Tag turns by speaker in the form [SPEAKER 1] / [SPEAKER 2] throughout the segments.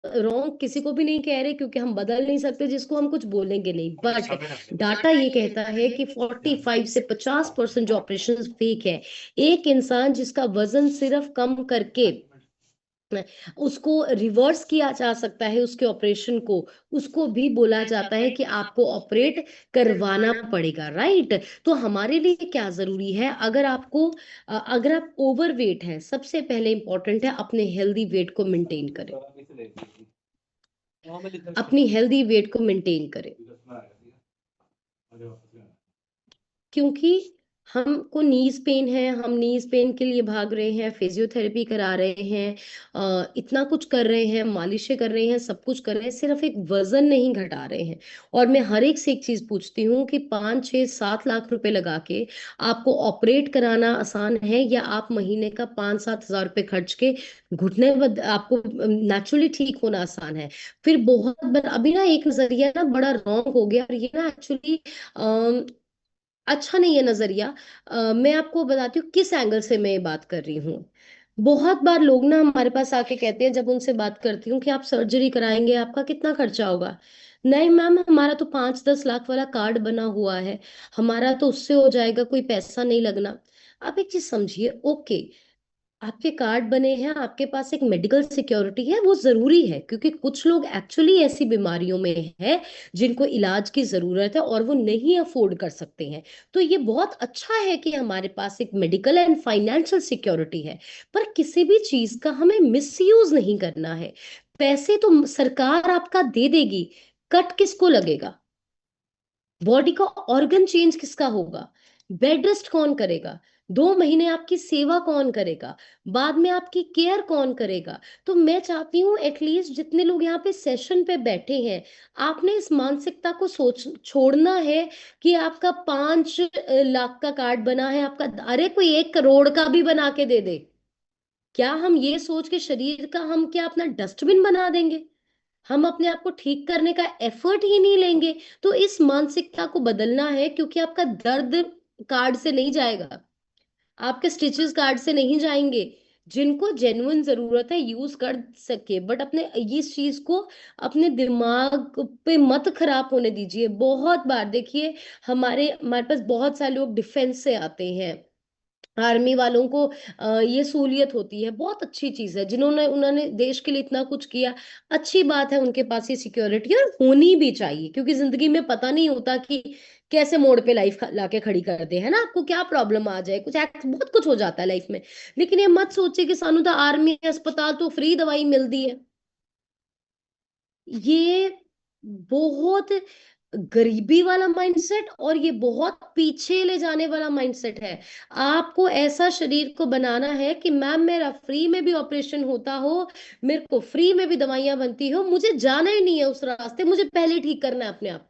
[SPEAKER 1] Wrong किसी को भी नहीं कह रहे, क्योंकि हम बदल नहीं सकते जिसको हम कुछ बोलेंगे नहीं, बट डाटा ये कहता है कि 45 से 50% जो ऑपरेशन फेक है। एक इंसान जिसका वजन सिर्फ कम करके उसको रिवर्स किया जा सकता है, उसके ऑपरेशन को, उसको भी बोला जाता है कि आपको ऑपरेट करवाना पड़ेगा, राइट। तो हमारे लिए क्या जरूरी है, अगर आप ओवरवेट हैं, सबसे पहले इंपॉर्टेंट है अपने हेल्दी वेट को मेंटेन करें। अपनी हेल्दी वेट को मेंटेन करें, क्योंकि हमको नीज पेन है, हम नीज पेन के लिए भाग रहे हैं, फिजियोथेरेपी करा रहे हैं, इतना कुछ कर रहे हैं, मालिशें कर रहे हैं, सब कुछ कर रहे हैं, सिर्फ एक वजन नहीं घटा रहे हैं। और मैं हर एक से एक चीज पूछती हूँ कि 5 6 7 लाख रुपए लगा के आपको ऑपरेट कराना आसान है, या आप महीने का 5 7 हज़ार रुपए खर्च के आपको नेचुरली ठीक होना आसान है। फिर अभी ना एक नजरिया ना बड़ा रॉन्ग हो गया, और ये ना एक्चुअली अच्छा नहीं है नजरिया। मैं आपको बताती हूँ किस एंगल से मैं ये बात कर रही हूँ। बहुत बार लोग ना हमारे पास आके कहते हैं, जब उनसे बात करती हूँ कि आप सर्जरी कराएंगे, आपका कितना खर्चा होगा। नहीं मैम, हमारा तो 5 10 लाख वाला कार्ड बना हुआ है, हमारा तो उससे हो जाएगा, कोई पैसा नहीं लगना। आप एक चीज समझिए, ओके, आपके कार्ड बने हैं, आपके पास एक मेडिकल सिक्योरिटी है, वो जरूरी है, क्योंकि कुछ लोग एक्चुअली ऐसी बीमारियों में हैं जिनको इलाज की जरूरत है और वो नहीं अफोर्ड कर सकते हैं। तो ये बहुत अच्छा है कि हमारे पास एक मेडिकल एंड फाइनेंशियल सिक्योरिटी है। पर किसी भी चीज का हमें मिसयूज नहीं करना है। पैसे तो सरकार आपका दे देगी, कट किसको लगेगा? बॉडी का ऑर्गन चेंज किसका होगा? बेड रेस्ट कौन करेगा? 2 महीने आपकी सेवा कौन करेगा? बाद में आपकी केयर कौन करेगा? तो मैं चाहती हूँ एटलीस्ट जितने लोग यहाँ पे सेशन पे बैठे हैं, आपने इस मानसिकता को सोच छोड़ना है कि आपका 5 लाख का कार्ड बना है, आपका अरे कोई 1 करोड़ का भी बना के दे दे। क्या हम ये सोच के शरीर का हम क्या अपना डस्टबिन बना देंगे? हम अपने आप को ठीक करने का एफर्ट ही नहीं लेंगे। तो इस मानसिकता को बदलना है, क्योंकि आपका दर्द कार्ड से नहीं जाएगा, आपके स्टिचेस कार्ड से नहीं जाएंगे। जिनको जेन्युइन जरूरत है यूज कर सके, बट अपने इस चीज को अपने दिमाग पे मत खराब होने दीजिए। बहुत बार देखिए, हमारे हमारे पास बहुत सारे लोग डिफेंस से आते हैं, आर्मी वालों को ये सहूलियत होती है, बहुत अच्छी चीज है, जिन्होंने उन्होंने देश के लिए इतना कुछ किया। अच्छी बात है, उनके पास ये सिक्योरिटी और होनी भी चाहिए, क्योंकि जिंदगी में पता नहीं होता कि कैसे मोड़ पे लाइफ लाके खड़ी कर दे, है ना, आपको क्या प्रॉब्लम आ जाए, कुछ एक्ट बहुत कुछ हो जाता है लाइफ में। लेकिन ये मत सोचे कि सानू तो आर्मी अस्पताल तो फ्री दवाई मिलती है। ये बहुत गरीबी वाला माइंडसेट, और ये बहुत पीछे ले जाने वाला माइंडसेट है। आपको ऐसा शरीर को बनाना है कि मैम मेरा फ्री में भी ऑपरेशन होता हो, मेरे को फ्री में भी दवाइयां बनती हो, मुझे जाना ही नहीं है उस रास्ते, मुझे पहले ठीक करना है अपने आप।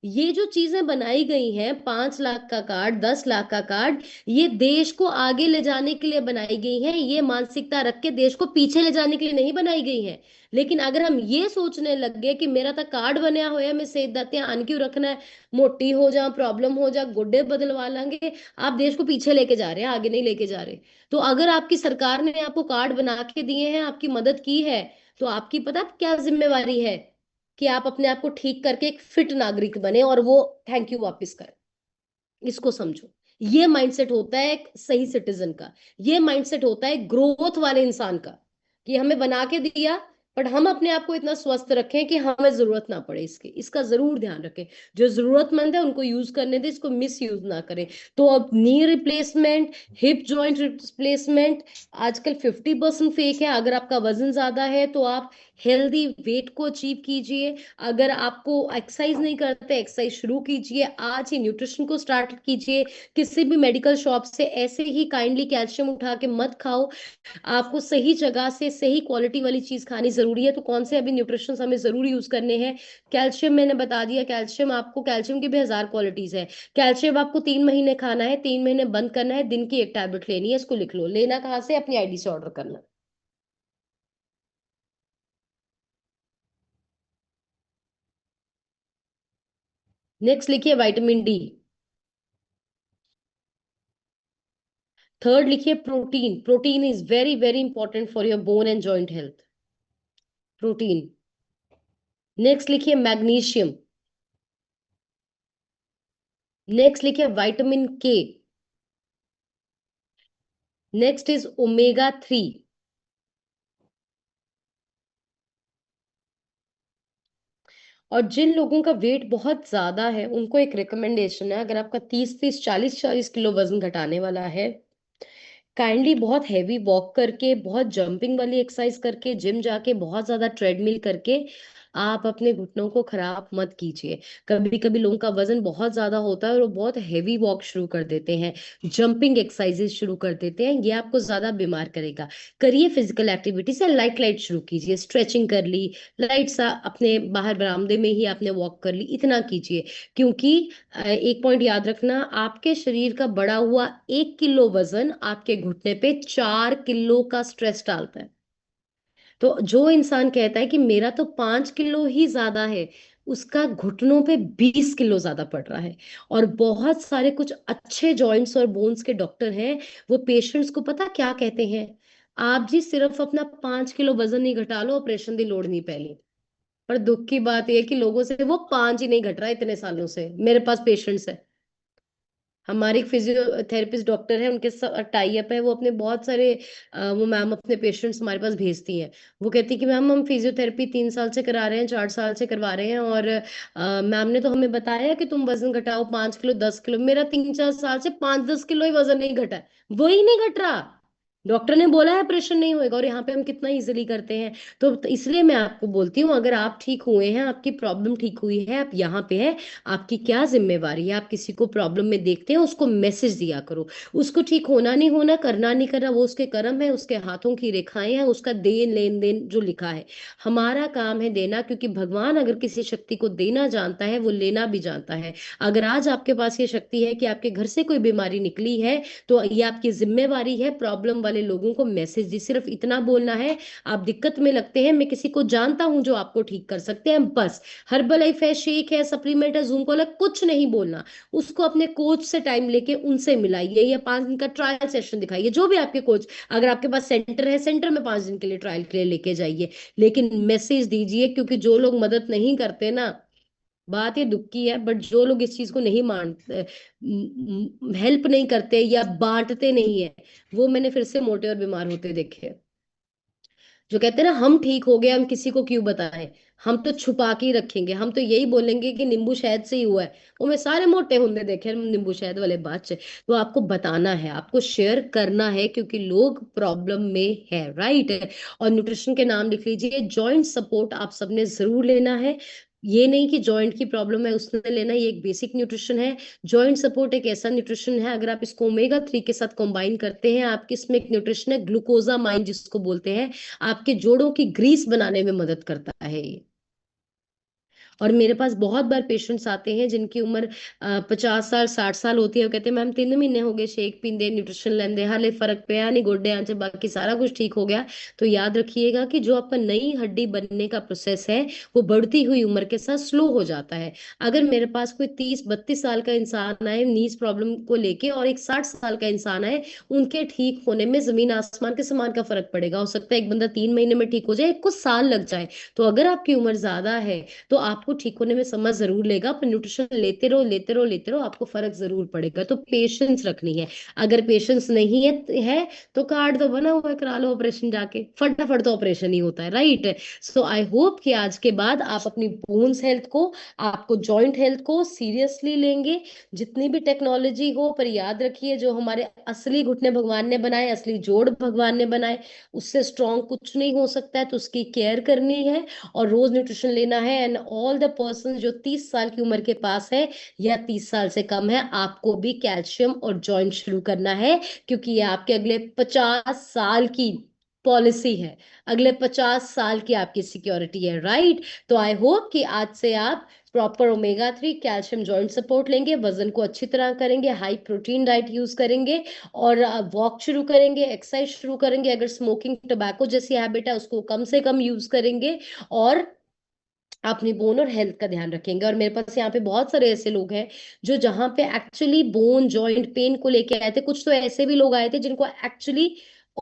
[SPEAKER 1] ये जो चीजें बनाई गई हैं, 5 लाख का कार्ड, 10 लाख का कार्ड, ये देश को आगे ले जाने के लिए बनाई गई हैं, ये मानसिकता रख के देश को पीछे ले जाने के लिए नहीं बनाई गई हैं। लेकिन अगर हम ये सोचने लग गए कि मेरा तो कार्ड बनया होया, मैं सेहत दा ध्यान क्यों रखना है, मोटी हो जा, प्रॉब्लम हो जा, गोड्डे बदलवा लेंगे, आप देश को पीछे लेके जा रहे हैं, आगे नहीं लेके जा रहे। तो अगर आपकी सरकार ने आपको कार्ड बना के दिए हैं, आपकी मदद की है, तो आपकी पता क्या जिम्मेवारी है, कि आप अपने आप को ठीक करके एक फिट नागरिक बने, और वो थैंक यू वापस करें। इसको समझो, ये माइंडसेट होता है एक सही सिटीजन का। ये माइंडसेट होता है ग्रोथ वाले इंसान का, कि हमें बना के दिया, बट हम अपने आप को इतना स्वस्थ रखें कि हमें जरूरत ना पड़े इसकी, इसका जरूर ध्यान रखें। जो जरूरतमंद है उनको यूज करने दें, इसको मिस यूज ना करें। तो अब knee replacement, hip joint replacement आजकल 50% फेक है। अगर आपका वजन ज्यादा है तो आप हेल्दी वेट को अचीव कीजिए। अगर आपको एक्सरसाइज नहीं करते, एक्सरसाइज शुरू कीजिए आज ही, न्यूट्रिशन को स्टार्ट कीजिए। किसी भी मेडिकल शॉप से ऐसे ही काइंडली कैल्शियम उठा के मत खाओ, आपको सही जगह से सही क्वालिटी वाली चीज खानी जरूरी है। तो कौन से अभी न्यूट्रिशन हमें जरूर यूज करने हैं? कैल्शियम मैंने बता दिया, कैल्शियम आपको, कैल्शियम की भी 1000 क्वालिटीज है। कैल्शियम आपको 3 महीने खाना है, 3 महीने बंद करना है, दिन की 1 टैबलेट लेनी है, इसको लिख लो। लेना कहाँ से? अपनी आईडी से ऑर्डर करना। नेक्स्ट लिखिए विटामिन डी। थर्ड लिखिए protein. Protein is very very important for your bone and joint health. Protein. Next लिखिए मैग्नीशियम। नेक्स्ट लिखिए विटामिन के। Next is omega 3। और जिन लोगों का वेट बहुत ज्यादा है उनको एक रिकमेंडेशन है, अगर आपका 30 30 40 40 किलो वजन घटाने वाला है, काइंडली बहुत हैवी वॉक करके, बहुत जंपिंग वाली एक्सरसाइज करके, जिम जाके, बहुत ज्यादा ट्रेडमिल करके आप अपने घुटनों को खराब मत कीजिए। कभी कभी लोगों का वजन बहुत ज्यादा होता है और वो बहुत हैवी वॉक शुरू कर देते हैं, जंपिंग एक्सरसाइजेस शुरू कर देते हैं, ये आपको ज्यादा बीमार करेगा। करिए फिजिकल एक्टिविटी से लाइट लाइट शुरू कीजिए, स्ट्रेचिंग कर ली, लाइट सा अपने बाहर बरामदे में ही आपने वॉक कर ली, इतना कीजिए। क्योंकि एक पॉइंट याद रखना, आपके शरीर का बढ़ा हुआ 1 किलो वजन आपके घुटने पे 4 किलो का स्ट्रेस डालता है। तो जो इंसान कहता है कि मेरा तो 5 किलो ही ज्यादा है, उसका घुटनों पे 20 किलो ज्यादा पड़ रहा है। और बहुत सारे कुछ अच्छे जॉइंट्स और बोन्स के डॉक्टर हैं, वो पेशेंट्स को पता क्या कहते हैं, आप जी सिर्फ अपना 5 किलो वजन नहीं घटा लो, ऑपरेशन की लोड़ नहीं पहली। पर दुख की बात यह है कि लोगों से वो 5 ही नहीं घट रहा इतने सालों से। मेरे पास पेशेंट्स है, हमारी एक फिजियोथेरेपिस्ट डॉक्टर है, उनके साथ टाई अप है, वो अपने बहुत सारे वो मैम अपने पेशेंट्स हमारे पास भेजती हैं। वो कहती है कि मैम हम फिजियोथेरेपी 3 साल से करा रहे हैं, 4 साल से करवा रहे हैं, और मैम ने तो हमें बताया कि तुम वजन घटाओ 5 किलो 10 किलो। मेरा 3 4 साल से 5 10 किलो ही वजन नहीं घटा है, वही नहीं घट रहा। डॉक्टर ने बोला है ऑपरेशन नहीं होएगा, और यहाँ पे हम कितना इजीली करते हैं। तो इसलिए मैं आपको बोलती हूँ, अगर आप ठीक हुए हैं, आपकी प्रॉब्लम ठीक हुई है, आप यहाँ पे हैं, आपकी क्या जिम्मेवारी है, आप किसी को प्रॉब्लम में देखते हैं उसको मैसेज दिया करो। उसको ठीक होना नहीं होना, करना नहीं करना, वो उसके कर्म है, उसके हाथों की रेखाएं हैं, उसका देन लेन देन जो लिखा है। हमारा काम है देना, क्योंकि भगवान अगर किसी शक्ति को देना जानता है, वो लेना भी जानता है। अगर आज आपके पास ये शक्ति है कि आपके घर से कोई बीमारी निकली है, तो ये आपकी जिम्मेवारी है प्रॉब्लम वाले लोगों को मैसेज दी, सिर्फ इतना बोलना है। आप दिक्कत में लगते हैं, मैं किसी को जानता हूं जो आपको ठीक कर सकते हैं, बस। हर्बल लाइफ है, शेक है, सप्लीमेंट है, जूम कॉल है, कुछ नहीं बोलना। उसको अपने कोच से टाइम लेके उनसे मिलाइए, या 5 दिन का ट्रायल सेशन दिखाइए, जो भी आपके कोच, अगर आपके पास सेंटर है, सेंटर में 5 दिन के लिए ट्रायल के लिए लेके जाइए। लेकिन मैसेज दीजिए, क्योंकि जो लोग मदद नहीं करते ना, बात ये दुख की है, बट जो लोग इस चीज को नहीं मानते, हेल्प नहीं करते या बांटते नहीं है, वो मैंने फिर से मोटे और बीमार होते देखे हैं। जो कहते हैं ना हम ठीक हो गए, हम किसी को क्यों बताएं, हम तो छुपा के ही रखेंगे, हम तो यही बोलेंगे कि नींबू शहद से ही हुआ है। वो मैं सारे मोटे होंगे देखे हैं नींबू शहद वाले बात से। तो आपको बताना है, आपको शेयर करना है, क्योंकि लोग प्रॉब्लम में है, राइट है। और न्यूट्रिशन के नाम लिख लीजिए, जॉइंट सपोर्ट आप सबने जरूर लेना है। ये नहीं कि जॉइंट की प्रॉब्लम है उसने लेना, ये एक बेसिक न्यूट्रिशन है। जॉइंट सपोर्ट एक ऐसा न्यूट्रिशन है, अगर आप इसको ओमेगा 3 के साथ कंबाइन करते हैं, आपके इसमें एक न्यूट्रिशन है ग्लूकोजामाइन जिसको बोलते हैं, आपके जोड़ों की ग्रीस बनाने में मदद करता है ये। और मेरे पास बहुत बार पेशेंट्स आते हैं जिनकी उम्र 50 साल 60 साल होती है, वो कहते हैं मैम 3 महीने हो गए शेक पींदे, न्यूट्रिशन लेंदे, हाले फर्क पे नहीं, गोड्डे आंचे बाकी सारा कुछ ठीक हो गया। तो याद रखिएगा कि जो आपका नई हड्डी बनने का प्रोसेस है, वो बढ़ती हुई उम्र के साथ स्लो हो जाता है। अगर मेरे पास कोई 30 32 साल का इंसान आए नीज प्रॉब्लम को लेके, और एक 60 साल का इंसान आए, उनके ठीक होने में जमीन आसमान के समान का फर्क पड़ेगा। हो सकता है एक बंदा 3 महीने में ठीक हो जाए, एक को साल लग जाए। तो अगर आपकी उम्र ज्यादा है, तो आपको ठीक होने में समय जरूर लेगा, पर न्यूट्रिशन लेते रहो लेते रहो लेते रहो, आपको फर्क जरूर पड़ेगा। तो पेशेंस रखनी है। अगर पेशेंस नहीं है तो कार्ड तो बना हुआ है, करा लो ऑपरेशन जाके, फटाफट तो ऑपरेशन ही होता है, राइट। सो आई होप कि आज के बाद आप अपनी बोन्स हेल्थ को, आपको जॉइंट हेल्थ को सीरियसली लेंगे, जितनी भी टेक्नोलॉजी हो। पर याद रखिए, जो हमारे असली घुटने भगवान ने बनाए, असली जोड़ भगवान ने बनाए, उससे स्ट्रांग कुछ नहीं हो सकता है, तो उसकी केयर करनी है और रोज न्यूट्रिशन लेना है। एंड ऑल द पर्सन जो 30 साल की उम्र के पास है या 30 साल से कम है, आपको भी कैल्शियम और जॉइंट शुरू करना है, क्योंकि ये आपके अगले 50 साल की पॉलिसी है, अगले 50 साल की आपकी सिक्योरिटी है, राइट। तो आई होप कि आज से आप proper omega 3 calcium joint support लेंगे, वजन को अच्छी तरह करेंगे, हाई प्रोटीन डाइट यूज करेंगे, और वॉक शुरू करेंगे, एक्सरसाइज शुरू करेंगे, अगर स्मोकिंग टोबैको जैसी हैबिट है उसको कम से कम यूज करेंगे, और अपनी बोन और हेल्थ का ध्यान रखेंगे। और मेरे पास यहाँ पे बहुत सारे ऐसे लोग हैं जो जहाँ पे एक्चुअली बोन जॉइंट पेन को लेके आए थे। कुछ तो ऐसे भी लोग आए थे जिनको एक्चुअली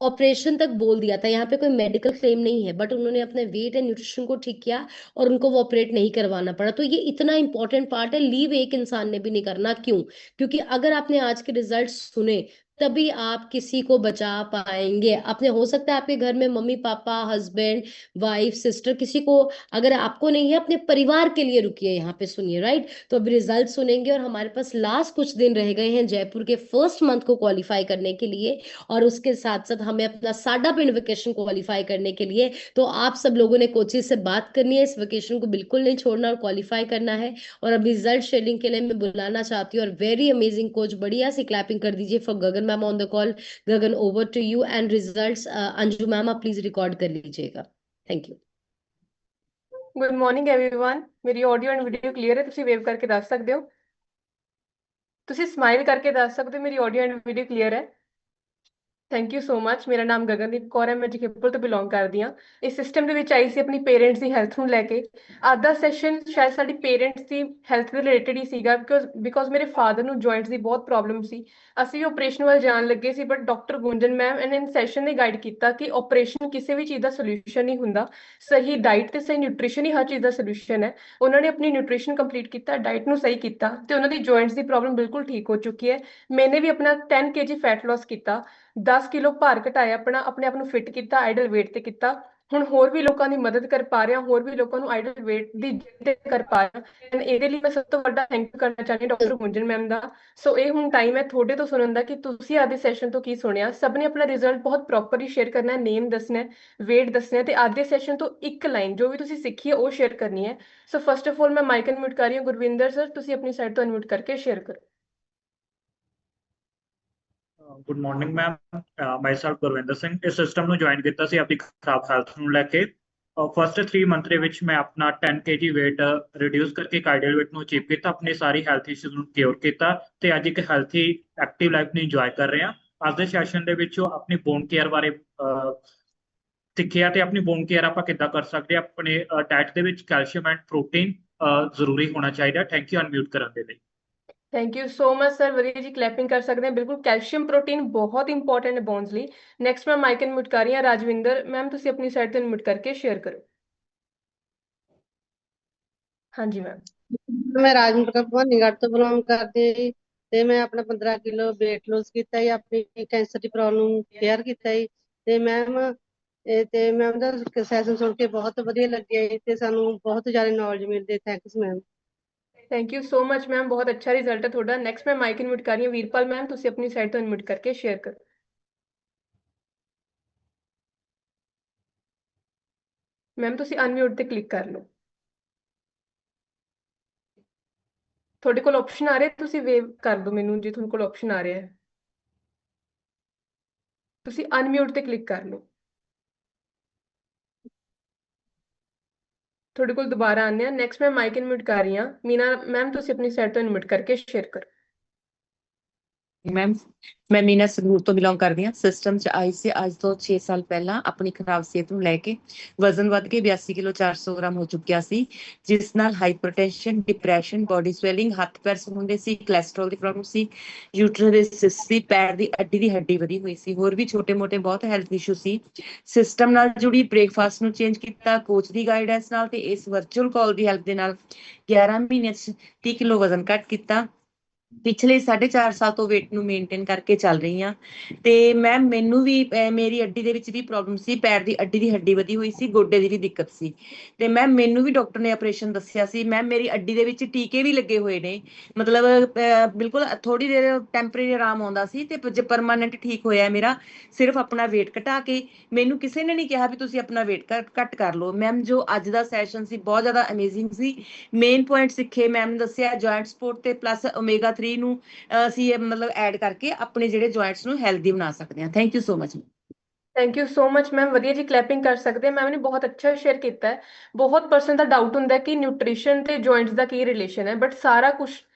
[SPEAKER 1] ऑपरेशन तक बोल दिया था। यहाँ पे कोई मेडिकल क्लेम नहीं है, बट उन्होंने अपने वेट एंड न्यूट्रिशन को ठीक किया और उनको वो ऑपरेट नहीं करवाना पड़ा। तो ये इतना इंपॉर्टेंट पार्ट है, लीव एक इंसान ने भी नहीं करना। क्यों? क्योंकि अगर आपने आज के रिजल्ट सुने तभी आप किसी को बचा पाएंगे। आपने, हो सकता है आपके घर में mummy papa husband wife sister किसी को, अगर आपको नहीं है, अपने परिवार के लिए रुकिए, यहाँ पे सुनिए, राइट? तो अभी रिजल्ट सुनेंगे और हमारे पास लास्ट कुछ दिन रह गए हैं जयपुर के फर्स्ट मंथ को क्वालिफाई करने के लिए, और उसके साथ साथ हमें अपना साडा पिंड वेकेशन क्वालिफाई करने के लिए। तो आप सब लोगों ने कोचिंग से बात करनी है, इस वेकेशन को बिल्कुल नहीं छोड़ना और क्वालिफाई करना है। और अभी रिजल्ट शेयरिंग के लिए मैं बुलाना चाहती हूँ, और वेरी अमेजिंग कोच, बढ़िया सी क्लैपिंग कर दीजिए for Gagan ma'am on the call. Gagan, over to you. And results Anju ma'am आप प्लीज रिकॉर्ड कर लीजिएगा। Thank you.
[SPEAKER 2] Good morning everyone. मेरी ऑडियो एंड ਵੀਡੀਓ ਕਲੀਅਰ ਹੈ? ਤੁਸੀਂ ਵੇਵ ਕਰਕੇ ਦੱਸ ਸਕਦੇ ਹੋ? ਤੁਸੀਂ ਸਮਾਈਲ ਕਰਕੇ ਦੱਸ ਸਕਦੇ ਹੋ ਮੇਰੀ ਆਡੀਓ ਐਂਡ ਵੀਡੀਓ ਕਲੀਅਰ ਹੈ? Thank you so much. ਮੇਰਾ ਨਾਮ ਗਗਨਦੀਪ ਕੌਰ ਹੈ, ਮੈਂ ਜਖੇਪੁਰ ਤੋਂ ਬਿਲੋਂਗ ਕਰਦੀ ਹਾਂ। ਇਸ ਸਿਸਟਮ ਦੇ ਵਿੱਚ ਆਈ ਸੀ ਆਪਣੀ ਪੇਰੈਂਟਸ ਦੀ ਹੈਲਥ ਨੂੰ ਲੈ ਕੇ। ਅੱਜ ਦਾ ਸੈਸ਼ਨ ਸ਼ਾਇਦ ਸਾਡੀ ਪੇਰੈਂਟਸ ਦੀ ਹੈਲਥ ਦੇ ਰਿਲੇਟਡ ਹੀ ਸੀਗਾ, ਬਿਕੋਜ਼ ਮੇਰੇ ਫਾਦਰ ਨੂੰ ਜੁਆਇੰਟਸ ਦੀ ਬਹੁਤ ਪ੍ਰੋਬਲਮ ਸੀ। ਅਸੀਂ ਵੀ ਆਪਰੇਸ਼ਨ ਵੱਲ ਜਾਣ ਲੱਗੇ ਸੀ, but doctor Gunjan ma'am and in session ਨੇ ਗਾਈਡ ਕੀਤਾ ਕਿ ਆਪਰੇਸ਼ਨ ਕਿਸੇ ਵੀ ਚੀਜ਼ ਦਾ ਸੋਲੂਸ਼ਨ ਨਹੀਂ ਹੁੰਦਾ, ਸਹੀ ਡਾਈਟ ਤੇ ਸਹੀ ਨਿਊਟ੍ਰੀਸ਼ਨ ਹੀ ਹਰ ਚੀਜ਼ ਦਾ ਸੋਲੂਸ਼ਨ ਹੈ। ਉਹਨਾਂ ਨੇ ਆਪਣੀ ਨਿਊਟ੍ਰੀਸ਼ਨ ਕੰਪਲੀਟ ਕੀਤਾ, ਡਾਈਟ ਨੂੰ ਸਹੀ ਕੀਤਾ, ਤੇ ਉਹਨਾਂ ਦੀ ਜੁਆਇੰਟਸ ਦੀ ਪ੍ਰੋਬਲਮ ਬਿਲਕੁਲ ਠੀਕ ਹੋ ਚੁੱਕੀ ਹੈ। ਮੈਨੇ ਵੀ ਆਪਣਾ 10 kg ਫੈਟ ਲਾਸ ਕੀਤਾ, 10 ਕਿਲੋ ਭਾਰ ਘਟਾਇਆ, ਆਪਣਾ ਆਪਣੇ ਆਪ ਨੂੰ ਫਿਟ ਕੀਤਾ, ਆਈਡਲ weight ਤੇ ਕੀਤਾ। ਹੁਣ ਹੋਰ ਵੀ ਲੋਕਾਂ ਦੀ ਮਦਦ ਕਰ ਪਾ ਰਿਹਾ, ਹੋਰ ਵੀ ਲੋਕਾਂ ਨੂੰ ਆਈਡਲ weight ਦੀ ਜਿੱਤ ਕਰ ਪਾ ਰਿਹਾ। ਐਂਡ ਇਹਦੇ ਲਈ ਮੈਂ ਸਭ ਤੋਂ ਵੱਡਾ ਥੈਂਕ ਯੂ ਕਰਨਾ ਚਾਹੁੰਦੀ ਡਾਕਟਰ ਗੁੰਜਨ ਮੈਮ ਦਾ। ਸੋ ਇਹ ਹੁਣ ਟਾਈਮ ਹੈ ਤੁਹਾਡੇ ਤੋਂ ਸੁਣਨ ਦਾ ਕਿ ਤੁਸੀਂ ਅੱਜ ਦੇ ਸੈਸ਼ਨ ਤੋਂ ਕੀ ਸੁਣਿਆ। ਸਭ ਨੇ ਆਪਣਾ ਰਿਜ਼ਲਟ ਬਹੁਤ ਪ੍ਰੋਪਰਲੀ ਸ਼ੇਅਰ ਕਰਨਾ ਹੈ, ਨੇਮ ਦੱਸਣਾ ਹੈ, weight ਦੱਸਣਾ ਹੈ, ਤੇ ਅੱਜ ਦੇ ਸੈਸ਼ਨ ਤੋਂ ਇੱਕ ਲਾਈਨ ਜੋ ਵੀ ਤੁਸੀਂ ਸਿੱਖੀ ਹੈ ਉਹ ਸ਼ੇਅਰ ਕਰਨੀ ਹੈ। ਸੋ ਫਸਟ ਆਫ ਆਲ ਮੈਂ ਮਾਈਕ ਅਨਮਿਊਟ ਕਰ ਰਹੀ ਹਾਂ। ਗੁਰਵਿੰਦਰ ਸਰ, ਤੁਸੀਂ ਆਪਣੀ ਸਾਈਡ ਤੋਂ ਅਨਮਿਊਟ ਕਰਕੇ ਸ਼ੇਅਰ ਕਰੋ।
[SPEAKER 3] ਗੁੱਡ ਮਾਰਨਿੰਗ ਮੈਮ, ਮਾਈ ਸੈਲਫ ਗੁਰਵਿੰਦਰ ਸਿੰਘ। ਇਸ ਸਿਸਟਮ ਨੂੰ ਜੁਆਇਨ ਕੀਤਾ ਸੀ ਆਪਣੀ ਖਰਾਬ ਹੈਲਥ ਨੂੰ ਲੈ ਕੇ। ਫਸਟ 3 ਮੰਥ ਦੇ ਵਿੱਚ ਮੈਂ ਆਪਣਾ 10 kg weight ਰਿਡਿਊਸ ਕਰਕੇ ਇੱਕ ਆਈਡੀਅਲ weight ਨੂੰ ਅਚੀਵ ਕੀਤਾ, ਆਪਣੀ ਸਾਰੀ ਹੈਲਥ ਇਸ਼ੂਜ਼ ਨੂੰ ਕਿਉਰ ਕੀਤਾ, ਤੇ ਅੱਜ ਇੱਕ ਹੈਲਥੀ ਐਕਟਿਵ ਲਾਈਫ ਨੂੰ ਇੰਜੋਏ ਕਰ ਰਹੇ ਹਾਂ। ਅੱਜ ਦੇ ਸੈਸ਼ਨ ਦੇ ਵਿੱਚ ਆਪਣੀ ਬੋਨ ਕੇਅਰ ਬਾਰੇ ਸਿੱਖਿਆ, ਤੇ ਆਪਣੀ ਬੋਨ ਕੇਅਰ ਆਪਾਂ ਕਿੱਦਾਂ ਕਰ ਸਕਦੇ ਹਾਂ। ਆਪਣੇ ਡਾਈਟ ਦੇ ਵਿੱਚ ਕੈਲਸ਼ੀਅਮ ਐਂਡ ਪ੍ਰੋਟੀਨ ਜ਼ਰੂਰੀ ਹੋਣਾ ਚਾਹੀਦਾ। ਥੈਂਕ ਯੂ ਅਨਮਿਊਟ ਕਰਨ ਦੇ ਲਈ।
[SPEAKER 2] Thank you so much sir, ਵਧੀਆ ਜੀ, ਕਲੈਪਿੰਗ ਕਰ ਸਕਦੇ ਹਾਂ। ਬਿਲਕੁਲ ਕੈਲਸ਼ੀਅਮ ਪ੍ਰੋਟੀਨ ਬਹੁਤ ਇੰਪੋਰਟੈਂਟ ਹੈ ਬੋਨਸ ਲਈ। ਨੈਕਸਟ ਮੈਂ ਮਾਈਕ ਅਨਮਿਊਟ ਕਰ ਰਹੀ ਹਾਂ ਰਾਜਵਿੰਦਰ ਮੈਮ, ਤੁਸੀਂ ਆਪਣੀ ਸਾਈਡ ਤੋਂ ਅਨਮਿਊਟ ਕਰਕੇ ਸ਼ੇਅਰ ਕਰੋ। ਹਾਂਜੀ ਮੈਮ।
[SPEAKER 4] ਮੈਂ ਰਾਜਵਿੰਦਰ ਕੌਰ ਭਵਾਨੀਗੜ੍ਹ ਤੋਂ ਬਿਲੋਂਗ ਕਰਦੀ ਹਾਂ ਜੀ, ਤੇ ਮੈਂ ਆਪਣਾ 15 ਕਿਲੋ weight loss ਕੀਤਾ ਜੀ, ਆਪਣੀ ਕੈਂਸਰ ਦੀ ਪ੍ਰੋਬਲਮ ਕੇਅਰ ਕੀਤਾ ਜੀ। ਤੇ ਮੈਮ ਦਾ ਸੈਸ਼ਨ ਸੁਣ ਕੇ ਬਹੁਤ ਵਧੀਆ ਲੱਗਿਆ ਜੀ, ਤੇ ਸਾਨੂੰ ਬਹੁਤ ਜ਼ਿਆਦਾ ਨੌਲੇਜ ਮਿਲਦੀ। Thanks ma'am.
[SPEAKER 2] Thank you so much ma'am, ਬਹੁਤ ਅੱਛਾ ਰਿਜ਼ਲਟ ਹੈ ਤੁਹਾਡਾ। ਨੈਕਸਟ ਮੈਂ ਮਾਈਕ ਅਨਮਿਊਟ ਕਰ ਰਹੀ ਹਾਂ ਵੀਰਪਾਲ ਮੈਮ, ਤੁਸੀਂ ਆਪਣੀ ਸਾਈਡ ਤੋਂ ਅਨਮਿਊਟ ਕਰਕੇ ਸ਼ੇਅਰ ਕਰੋ। ਮੈਮ ਤੁਸੀਂ ਅਨਮਿਊਟ ਤੇ ਕਲਿੱਕ ਕਰ ਲਓ। ਤੁਹਾਡੇ ਕੋਲ ਆਪਸ਼ਨ ਆ ਰਿਹਾ, ਤੁਸੀਂ ਵੇਵ ਕਰ ਦਿਓ ਮੈਨੂੰ ਜੇ ਤੁਹਾਡੇ ਕੋਲ ਆਪਸ਼ਨ ਆ ਰਿਹਾ ਹੈ। ਤੁਸੀਂ ਅਨਮਿਊਟ ਤੇ ਕਲਿੱਕ ਕਰ ਲਓ। ਤੁਹਾਡੇ ਕੋਲ ਦੁਬਾਰਾ ਆਉਂਦੇ ਆ। ਨੈਕਸਟ ਮੈਂ ਮਾਈਕ ਅਨਮਿਊਟ ਕਰ ਰਹੀ ਹਾਂ ਮੀਨਾ ਮੈਮ, ਤੁਸੀਂ ਆਪਣੀ ਸਾਈਡ ਤੋਂ ਅਨਮਿਊਟ ਕਰਕੇ ਸ਼ੇਅਰ ਕਰੋ।
[SPEAKER 5] ਮੈਮ ਮੈਂ ਮੀਨਾ ਸੰਗਰੂਰ ਤੋਂ ਬਿਲੋਂਗ ਕਰਦੀ ਹਾਂ। ਸਿਸਟਮ 'ਚ ਆਈ ਸੀ ਅੱਜ ਤੋਂ 6 ਸਾਲ ਪਹਿਲਾਂ। ਆਪਣੀ ਖਰਾਬ ਸਿਹਤ ਨੂੰ ਲੈ ਕੇ ਵਜ਼ਨ ਵੱਧ ਕੇ 82 ਕਿਲੋ 400 ਗ੍ਰਾਮ ਹੋ ਚੁੱਕਿਆ ਸੀ, ਜਿਸ ਨਾਲ ਹਾਈਪਰਟੈਂਸ਼ਨ, ਡਿਪਰੈਸ਼ਨ, ਬੋਡੀ ਸਵੈਲਿੰਗ, ਹੱਥ ਪੈਰ ਸੁੰਨਦੇ ਸੀ, ਕੋਲੈਸਟਰੋਲ ਦੀ ਪ੍ਰੋਬਲਮ ਸੀ, ਯੂਟਰਸ ਦੇ ਸਿਸਟ ਸੀ, ਪੈਰ ਦੀ ਅੱਡੀ ਦੀ ਹੱਡੀ ਵਧੀ ਹੋਈ ਸੀ, ਹੋਰ ਵੀ ਛੋਟੇ ਮੋਟੇ ਬਹੁਤ ਹੈਲਥ ਇਸ਼ੂ ਸੀ। ਸਿਸਟਮ ਨਾਲ ਜੁੜੀ ਬ੍ਰੇਕਫਾਸਟ ਨੂੰ ਚੇਂਜ ਕੀਤਾ ਕੋਚ ਦੀ ਗਾਈਡੈਂਸ ਨਾਲ, ਤੇ ਇਸ ਵਰਚੁਅਲ ਕਾਲ ਦੀ ਹੈਲਪ ਦੇ ਨਾਲ 11 ਮਹੀਨਿਆਂ 'ਚ 30 ਕਿਲੋ ਵਜ਼ਨ ਘੱਟ ਕੀਤਾ। ਪਿਛਲੇ 4.5 ਸਾਲ ਤੋਂ weight ਨੂੰ ਮੇਨਟੇਨ ਕਰਕੇ ਚੱਲ ਰਹੀ ਹਾਂ। ਤੇ ਮੈਮ ਮੈਨੂੰ ਵੀ ਮੇਰੀ ਅੱਡੀ ਦੇ ਵਿੱਚ ਵੀ ਪ੍ਰੋਬਲਮ ਸੀ, ਪੈਰ ਦੀ ਅੱਡੀ ਦੀ ਹੱਡੀ ਵਧੀ ਹੋਈ ਸੀ, ਗੋਡੇ ਦੀ ਵੀ ਦਿੱਕਤ ਸੀ। ਤੇ ਮੈਮ ਮੈਨੂੰ ਵੀ ਡਾਕਟਰ ਨੇ ਆਪਰੇਸ਼ਨ ਦੱਸਿਆ ਸੀ। ਮੈਮ ਮੇਰੀ ਅੱਡੀ ਦੇ ਵਿੱਚ ਟੀਕੇ ਵੀ ਲੱਗੇ ਹੋਏ ਨੇ, ਮਤਲਬ ਬਿਲਕੁਲ ਥੋੜੀ ਦੇਰ ਟੈਂਪਰੇਰੀ ਆਰਾਮ ਆਉਂਦਾ ਸੀ, ਤੇ ਪਰਮਾਨੈਂਟ ਠੀਕ ਹੋਇਆ ਮੇਰਾ, ਸਿਰਫ ਆਪਣਾ weight ਘਟਾ ਕੇ। ਮੈਨੂੰ ਕਿਸੇ ਨੇ ਨਹੀਂ ਕਿਹਾ ਵੀ ਤੁਸੀਂ ਆਪਣਾ weight ਘੱਟ ਕਰ ਲਓ। ਮੈਮ ਜੋ ਅੱਜ ਦਾ ਸੈਸ਼ਨ ਸੀ ਬਹੁਤ ਜ਼ਿਆਦਾ ਅਮੇਜ਼ਿੰਗ ਸੀ। ਮੇਨ ਪੁਆਇੰਟ ਸਿੱਖੇ, ਮੈਮ ਨੇ ਦੱਸਿਆ ਜੁਆਇੰਟ ਸਪੋਰਟ ਤੇ ਪਲੱਸ ਓਮੇਗਾ 3 ਨੂੰ ਅਸੀਂ ਮਤਲਬ ਐਡ ਕਰਕੇ ਆਪਣੇ ਜਿਹੜੇ ਜੁਆਇੰਟਸ ਨੂੰ ਹੈਲਦੀ ਬਣਾ ਸਕਦੇ ਹਾਂ। Thank you so much.
[SPEAKER 2] Thank you so much ma'am, ਵਧੀਆ ਜੀ, ਕਲੈਪਿੰਗ ਕਰ ਸਕਦੇ। ਮੈਮ ਨੇ ਬਹੁਤ ਅੱਛਾ ਸ਼ੇਅਰ ਕੀਤਾ ਹੈ। ਬਹੁਤ ਪਰਸਨ ਦਾ ਡਾਊਟ ਹੁੰਦਾ ਕਿ ਨਿਊਟ੍ਰੀਸ਼ਨ ਤੇ ਜੁਆਇੰਟਸ ਦਾ ਕੀ ਰਿਲੇਸ਼ਨ ਹੈ, ਬਟ ਸਾਰਾ ਕੁਝ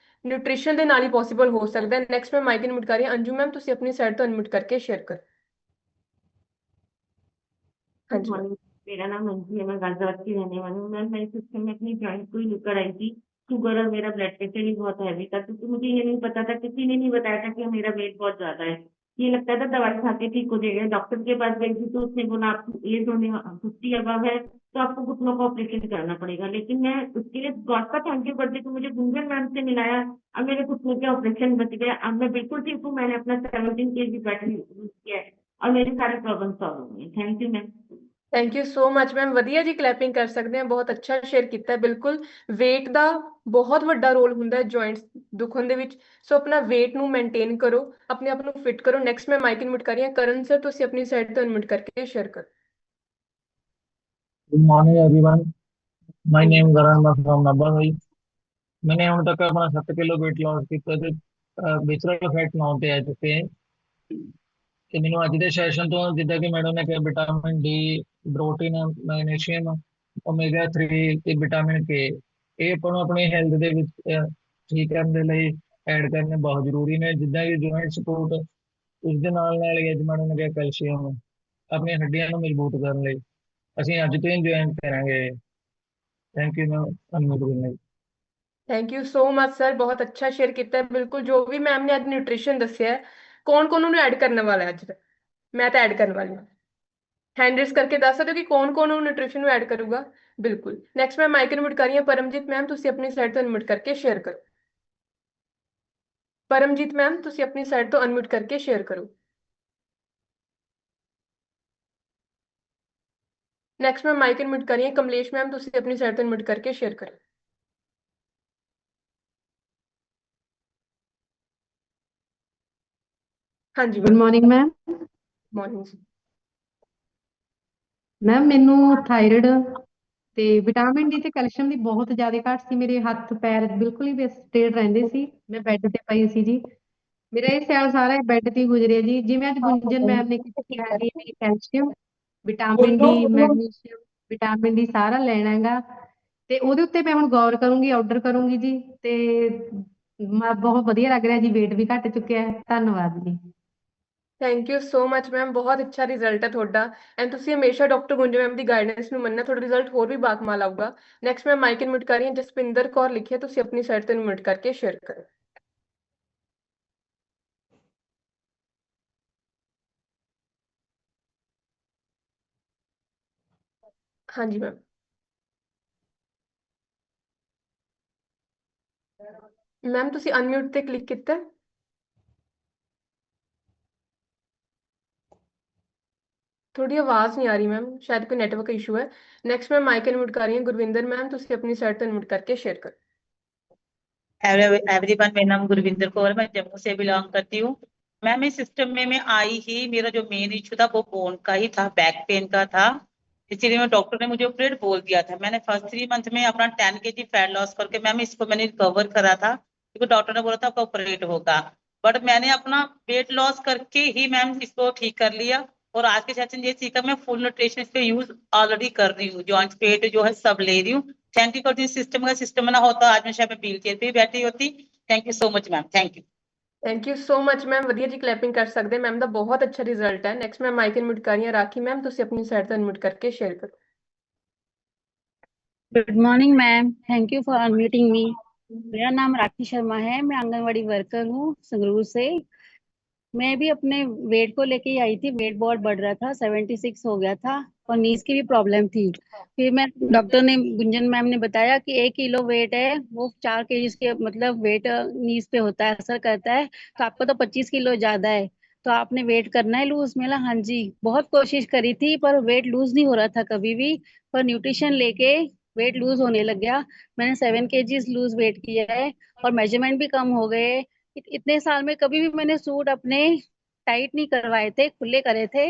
[SPEAKER 2] ਨਿਊਟ੍ਰੀਸ਼ਨ ਦੇ ਨਾਲ ਹੀ ਪੋਸੀਬਲ ਹੋ ਸਕਦਾ ਹੈ। ਨੈਕਸਟ ਮੈਂ ਮਾਈਕ ਅਨਮਿਊਟ ਕਰ ਰਹੀ ਹਾਂ ਅੰਜੂ ਮੈਮ, ਤੁਸੀਂ ਆਪਣੀ ਸਾਈਡ ਤੋਂ ਅਨਮਿਊਟ ਕਰਕੇ ਸ਼ੇਅਰ ਕਰੋ। ਹਾਂਜੀ ਮੈਮ।
[SPEAKER 6] मेरा नाम मंजू है, मैं गाजियाबाद की रहने वाली हूँ। मैम मैं सिस्टम में अपनी जॉइंट को ही लेकर आई थी। शुगर और मेरा ब्लड प्रेशर भी बहुत हैवी था, क्योंकि मुझे ये नहीं पता था, किसी ने नहीं बताया था कि मेरा वेट बहुत ज्यादा है। ये लगता था दवाई खा के ठीक हो जाएगा। डॉक्टर के पास गई थी तो उसने बोला आपको एज होने 50 अबव है, तो आपको घुटनों का ऑपरेशन करना पड़ेगा। लेकिन मैं उसके लिए गॉड का थैंक यू करती हूँ, मुझे गुंजन मैम से मिलाया। अब मेरे घुटनों के ऑपरेशन बच गया, अब मैं बिल्कुल ठीक हूँ। मैंने अपना 17 kg वेट लूज किया है और मेरी सारी प्रॉब्लम सॉल्व हो गई। Thank you ma'am.
[SPEAKER 2] Thank you so much ma'am, ਵਧੀਆ ਜੀ, ਕਲੈਪਿੰਗ ਕਰ ਸਕਦੇ ਆ, ਬਹੁਤ ਅੱਛਾ ਸ਼ੇਅਰ ਕੀਤਾ ਹੈ। ਬਿਲਕੁਲ weight ਦਾ ਬਹੁਤ ਵੱਡਾ ਰੋਲ ਹੁੰਦਾ ਹੈ ਜੁਆਇੰਟਸ ਦੁਖਣ ਦੇ ਵਿੱਚ। ਸੋ ਆਪਣਾ weight ਨੂੰ ਮੇਨਟੇਨ ਕਰੋ, ਆਪਣੇ ਆਪ ਨੂੰ ਫਿਟ ਕਰੋ। ਨੈਕਸਟ ਮੈਂ ਮਾਈਕ ਇਨਮਿਟ ਕਰ ਰਹੀ ਹਾਂ ਕਰਨ ਸਰ, ਤੁਸੀਂ ਆਪਣੀ ਸਾਈਡ ਤੋਂ ਇਨਮਿਟ ਕਰਕੇ ਸ਼ੇਅਰ ਕਰੋ।
[SPEAKER 7] Good morning everyone, my name Karan from number. मैंने ਹੁਣ ਤੱਕ ਆਪਣਾ 7 ਕਿਲੋ weight loss ਕੀਤਾ ਤੇ ਵਿਚਰਲ ਫੈਟ 9 ਤੇ ਆ ਚੁੱਕੇ ਹੈ। ਤੇ ਮੈਨੂੰ ਅੱਜ ਦੇ ਸੈਸ਼ਨ ਤੋਂ ਜਿੱਦਾਂ ਕਿ ਮੈਡਮ ਨੇ ਕਿਹਾ vitamin D, protein, magnesium, omega 3 ਤੇ ਵਿਟਾਮਿਨ ਕੇ, ਇਹ ਆਪਾਂ ਨੂੰ ਆਪਣੀ ਹੈਲਥ ਦੇ ਵਿੱਚ ਠੀਕ ਕਰਨ ਦੇ ਲਈ ਐਡ ਕਰਨੇ ਬਹੁਤ ਜ਼ਰੂਰੀ ਨੇ। ਜਿੱਦਾਂ ਕਿ ਜੁਆਇੰਟ ਸਪੋਰਟ, ਉਸ ਦੇ ਨਾਲ ਹੀ ਅੱਜ ਮੈਡਮ ਨੇ ਕਿਹਾ ਕੈਲਸ਼ੀਅਮ, ਆਪਣੀਆਂ ਹੱਡੀਆਂ ਨੂੰ ਮਜ਼ਬੂਤ ਕਰਨ ਲਈ ਅਸੀਂ ਅੱਜ ਤੋਂ ਹੀ ਜੁਆਇਨ ਕਰਾਂਗੇ। ਥੈਂਕ ਯੂ ਮੈਮ, ਧੰਨਵਾਦ।
[SPEAKER 2] Thank you so much sir, ਬਹੁਤ ਅੱਛਾ ਸ਼ੇਅਰ ਕੀਤਾ ਹੈ। ਬਿਲਕੁਲ ਜੋ ਵੀ ਮੈਮ ਨੇ ਅੱਜ ਨਿਊਟ੍ਰੀਸ਼ਨ ਦੱਸਿਆ ਹੈ, ਕੌਣ ਕੌਣ ਉਹਨੂੰ ਐਡ ਕਰਨ ਵਾਲਾ ਹੈ ਅੱਜ ਤੱਕ? ਮੈਂ ਤਾਂ ਐਡ ਕਰਨ ਵਾਲੀ ਹਾਂ। हैंड रेस करके दस सकते हो कि कौन कौन न्यूट्रिशन ऐड करूंगा। बिल्कुल। नेक्स्ट मैं माइक इनमिट कर रही हूँ परमजीत मैम, तुसी अपनी साइड तो अनम्यूट करके शेयर करो। परमजीत मैम तुसी अपनी साइड तो अनम्यूट करके शेयर करो। नेक्स्ट मैं माइक इनमिट कर रही हूँ कमलेश मैम, तुसी अपनी साइड तो अनम्यूट करके शेयर करो। हाँ जी
[SPEAKER 8] गुड मॉर्निंग मैम।
[SPEAKER 2] मॉर्निंग जी।
[SPEAKER 8] ਮੈਮ ਮੈਨੂੰ ਥਾਇਰਾਇਡ ਤੇ ਵਿਟਾਮਿਨ ਡੀ ਤੇ ਕੈਲਸ਼ੀਅਮ ਦੀ ਬਹੁਤ ਜ਼ਿਆਦਾ ਘਾਟ ਸੀ। ਮੇਰੇ ਹੱਥ ਪੈਰ ਬਿਲਕੁਲ ਹੀ ਸਟੇਟ ਰਹਿੰਦੇ ਸੀ, ਮੈਂ ਬੈੱਡ ਤੇ ਪਈ ਸੀ ਜੀ। ਮੇਰਾ ਇਹ ਸਿਆਲ ਸਾਰਾ ਬੈੱਡ ਤੇ ਹੀ ਗੁਜ਼ਰਿਆ ਜੀ। ਜਿਵੇਂ ਅੱਜ ਗੁੰਜਨ ਮੈਮ ਨੇ ਕਿਹਾ ਕਿ ਵੀ calcium, vitamin D, magnesium, vitamin D ਸਾਰਾ ਲੈਣਾ ਹੈਗਾ, ਤੇ ਉਹਦੇ ਉੱਤੇ ਮੈਂ ਹੁਣ ਗੌਰ ਕਰੂੰਗੀ, ਆਰਡਰ ਕਰੂੰਗੀ ਜੀ। ਤੇ ਬਹੁਤ ਵਧੀਆ ਲੱਗ ਰਿਹਾ ਜੀ, weight ਵੀ ਘਟ ਚੁੱਕਿਆ ਹੈ। ਧੰਨਵਾਦ ਜੀ।
[SPEAKER 2] Thank you so much ma'am, बहुत अच्छा रिजल्ट है थोड़ा। एंड तुसी हमेशा डॉक्टर गुंजे मैम की गाइडेंस ਨੂੰ ਮੰਨਣਾ, ਤੁਹਾਡਾ ਰਿਜ਼ਲਟ ਹੋਰ ਵੀ ਬਾਕਮਾਲ ਆਊਗਾ। ਨੈਕਸਟ ਮੈਂ ਮਾਈਕ ਇਨਮਿਟ ਕਰ ਰਹੀ ਹਾਂ ਜਸਪਿੰਦਰ ਕੌਰ ਲਿਖਿਆ, ਤੁਸੀਂ ਆਪਣੀ ਸਾਈਡ ਤੇ ਇਨਮਿਟ ਕਰਕੇ ਸ਼ੇਅਰ ਕਰੋ। हाँ जी मैम। मैम तुसी अनम्यूट ਤੇ ਕਲਿੱਕ ਕੀਤਾ ਹੈ? थोड़ी आवाज नहीं आ रही मैम, शायद कोई नेटवर्क इशू है। नेक्स्ट मैं माइक इनमिट कर रही हूँ गुरविंदर मैम, तुसी अपनी साइड तो इनमिट करके शेयर करो।
[SPEAKER 9] एवरीवन, मेरा नाम गुरविंदर कौर है, मैं जम्मू से बिलोंग करती हूँ। मैम इस सिस्टम में मैं आई ही, मेरा जो मेन इशू था वो बोन का ही था, बैक पेन का था। इसीलिए मैं डॉक्टर ने मुझे ऑपरेट बोल दिया था। मैंने फर्स्ट 3 मंथ में अपना 10 kg फैट लॉस करके मैम इसको मैंने रिकवर करा था, क्योंकि डॉक्टर ने बोला था आपका ऑपरेट होगा। बट मैंने अपना वेट लॉस करके ही मैम इसको ठीक कर लिया। और आज के सेशन ये सीखा, मैं फुल न्यूट्रिशन इसका यूज ऑलरेडी कर रही हूँ, जॉइंट पेट जो है सब ले रही हूँ। थैंक यू करती हूँ। सिस्टम का सिस्टम ना होता आज मैं शायद व्हील चेयर पे ही बैठी होती। Thank you so much ma'am, thank you.
[SPEAKER 2] Thank you so much ma'am, ਵਧੀਆ ਜੀ, ਕਲੈਪਿੰਗ ਕਰ ਸਕਦੇ ਮੈਮ ਦਾ ਬਹੁਤ ਅੱਛਾ ਰਿਜ਼ਲਟ ਹੈ। ਨੈਕਸਟ ਮੈਂ ਮਾਈਕ ਇਨਮਿਟ ਕਰ ਰਹੀ ਹਾਂ ਰਾਖੀ ਮੈਮ, ਤੁਸੀਂ ਆਪਣੀ ਸਾਈਡ ਤੋਂ ਇਨਮਿਟ ਕਰਕੇ ਸ਼ੇਅਰ ਕਰੋ।
[SPEAKER 10] Good morning ma'am, thank you for unmuting me. मेरा नाम राखी शर्मा है, मैं आंगनवाड़ी वर्कर हूँ संगरूर से। मैं भी अपने वेट को लेके ही आई थी, वेट बहुत बढ़ रहा था, 76 हो गया था और नीज की भी प्रॉब्लम थी। फिर मैं डॉक्टर ने, गुंजन मैम ने बताया कि 1 किलो वेट है वो 4 kg के मतलब वेट नीज पे होता है, असर करता है। तो आपका तो 25 किलो ज्यादा है, तो आपने वेट करना है लूज। मेरा हाँ जी, बहुत कोशिश करी थी पर वेट लूज नहीं हो रहा था कभी भी, पर न्यूट्रिशन लेके वेट लूज होने लग गया। मैंने 7 kg लूज वेट किया है और मेजरमेंट भी कम हो गए। इतने साल में कभी भी मैंने सूट अपने टाइट नहीं करवाए थे, खुले करे थे।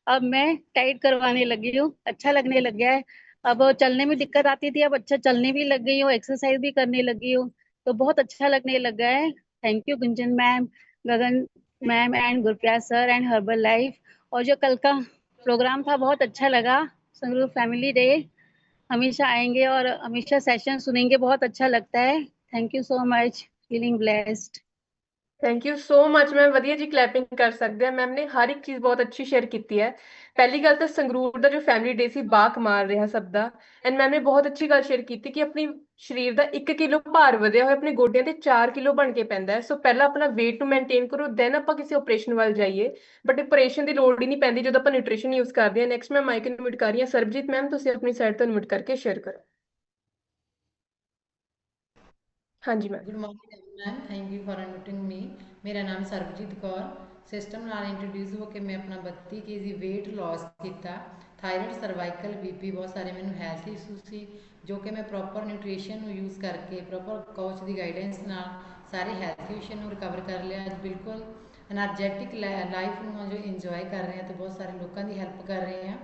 [SPEAKER 10] अब मैं टाइट करवाने लगी हूँ, अच्छा लगने लग गया है। अब चलने में दिक्कत आती थी, अब अच्छा चलने भी लग गई हूँ, एक्सरसाइज भी करने लगी हूँ, तो बहुत अच्छा लगने लग गया है। Thank you Gunjan ma'am, Gagan ma'am and Gurpriya sir and Herbalife. और जो कल का प्रोग्राम था बहुत अच्छा लगा, संगरूर फैमिली डे। हमेशा आएंगे और हमेशा सेशन सुनेंगे, बहुत अच्छा लगता है। Thank you so much, feeling blessed.
[SPEAKER 2] Thank you so much ma'am, ਵਧੀਆ ਜੀ, ਕਲੈਪਿੰਗ ਕਰ ਸਕਦੇ ਆ। ਮੈਮ ਨੇ ਹਰ ਇੱਕ ਚੀਜ਼ ਬਹੁਤ ਅੱਛੀ ਸ਼ੇਅਰ ਕੀਤੀ ਹੈ। ਪਹਿਲੀ ਗੱਲ ਤਾਂ ਸੰਗਰੂਰ ਦਾ ਜੋ ਫੈਮਿਲੀ ਡੇ ਸੀ ਬਾ ਕਮਾਲ ਰਿਹਾ ਸਭ ਦਾ। ਐਂਡ ਮੈਮ ਨੇ ਬਹੁਤ ਅੱਛੀ ਗੱਲ ਸ਼ੇਅਰ ਕੀਤੀ ਕਿ ਆਪਣੀ ਸਰੀਰ ਦਾ 1 ਕਿਲੋ ਭਾਰ ਵਧਿਆ ਹੋਇਆ ਆਪਣੇ ਗੋਡਿਆਂ ਤੇ 4 ਕਿਲੋ ਬਣ ਕੇ ਪੈਂਦਾ ਹੈ। ਸੋ ਪਹਿਲਾਂ ਆਪਣਾ weight ਨੂੰ ਮੇਨਟੇਨ ਕਰੋ, ਦੈਨ ਆਪਾਂ ਕਿਸੇ ਆਪਰੇਸ਼ਨ ਵੱਲ ਜਾਈਏ। ਬਟ ਆਪਰੇਸ਼ਨ ਦੀ ਲੋੜ ਹੀ ਨਹੀਂ ਪੈਂਦੀ ਜਦੋਂ ਆਪਾਂ ਨਿਊਟ੍ਰੀਸ਼ਨ ਯੂਜ਼ ਕਰਦੇ ਹਾਂ। ਨੈਕਸਟ ਮੈਂ ਮਾਈਕ ਇਨਵਿਟ ਕਰ ਰਹੀ ਹਾਂ ਸਰਬਜੀਤ ਮੈਮ, ਤੁਸੀਂ ਆਪਣੀ ਸਾਈਡ ਤੋਂ ਇਨਵਿਟ ਕਰਕੇ ਸ਼ੇਅਰ ਕਰੋ। ਹਾਂਜੀ ma'am.
[SPEAKER 11] Good morning ma'am, thank you for inviting ਮੀ। ਮੇਰਾ ਨਾਮ ਸਰਬਜੀਤ ਕੌਰ। ਸਿਸਟਮ ਨਾਲ ਇੰਟਰੋਡਿਊਸ ਹੋ ਕੇ ਮੈਂ ਆਪਣਾ 32 kg weight loss ਕੀਤਾ। ਥਾਇਰਾਇਡ, ਸਰਵਾਈਕਲ, ਬੀਪੀ, ਬਹੁਤ ਸਾਰੇ ਮੈਨੂੰ ਹੈਲਥ ਇਸ਼ੂ ਸੀ, ਜੋ ਕਿ ਮੈਂ ਪ੍ਰੋਪਰ ਨਿਊਟ੍ਰੀਸ਼ਨ ਨੂੰ ਯੂਜ਼ ਕਰਕੇ, ਪ੍ਰੋਪਰ ਕੋਚ ਦੀ ਗਾਈਡੈਂਸ ਨਾਲ ਸਾਰੇ ਹੈਲਥ ਇਸ਼ੂ ਨੂੰ ਰਿਕਵਰ ਕਰ ਲਿਆ। ਅੱਜ ਬਿਲਕੁਲ ਐਨਰਜੈਟਿਕ ਲਾਈਫ ਨੂੰ ਜੋ ਇੰਜੋਏ ਕਰ ਰਹੇ ਹਾਂ ਤੇ ਬਹੁਤ ਸਾਰੇ ਲੋਕਾਂ ਦੀ ਹੈਲਪ ਕਰ ਰਹੇ ਹਾਂ।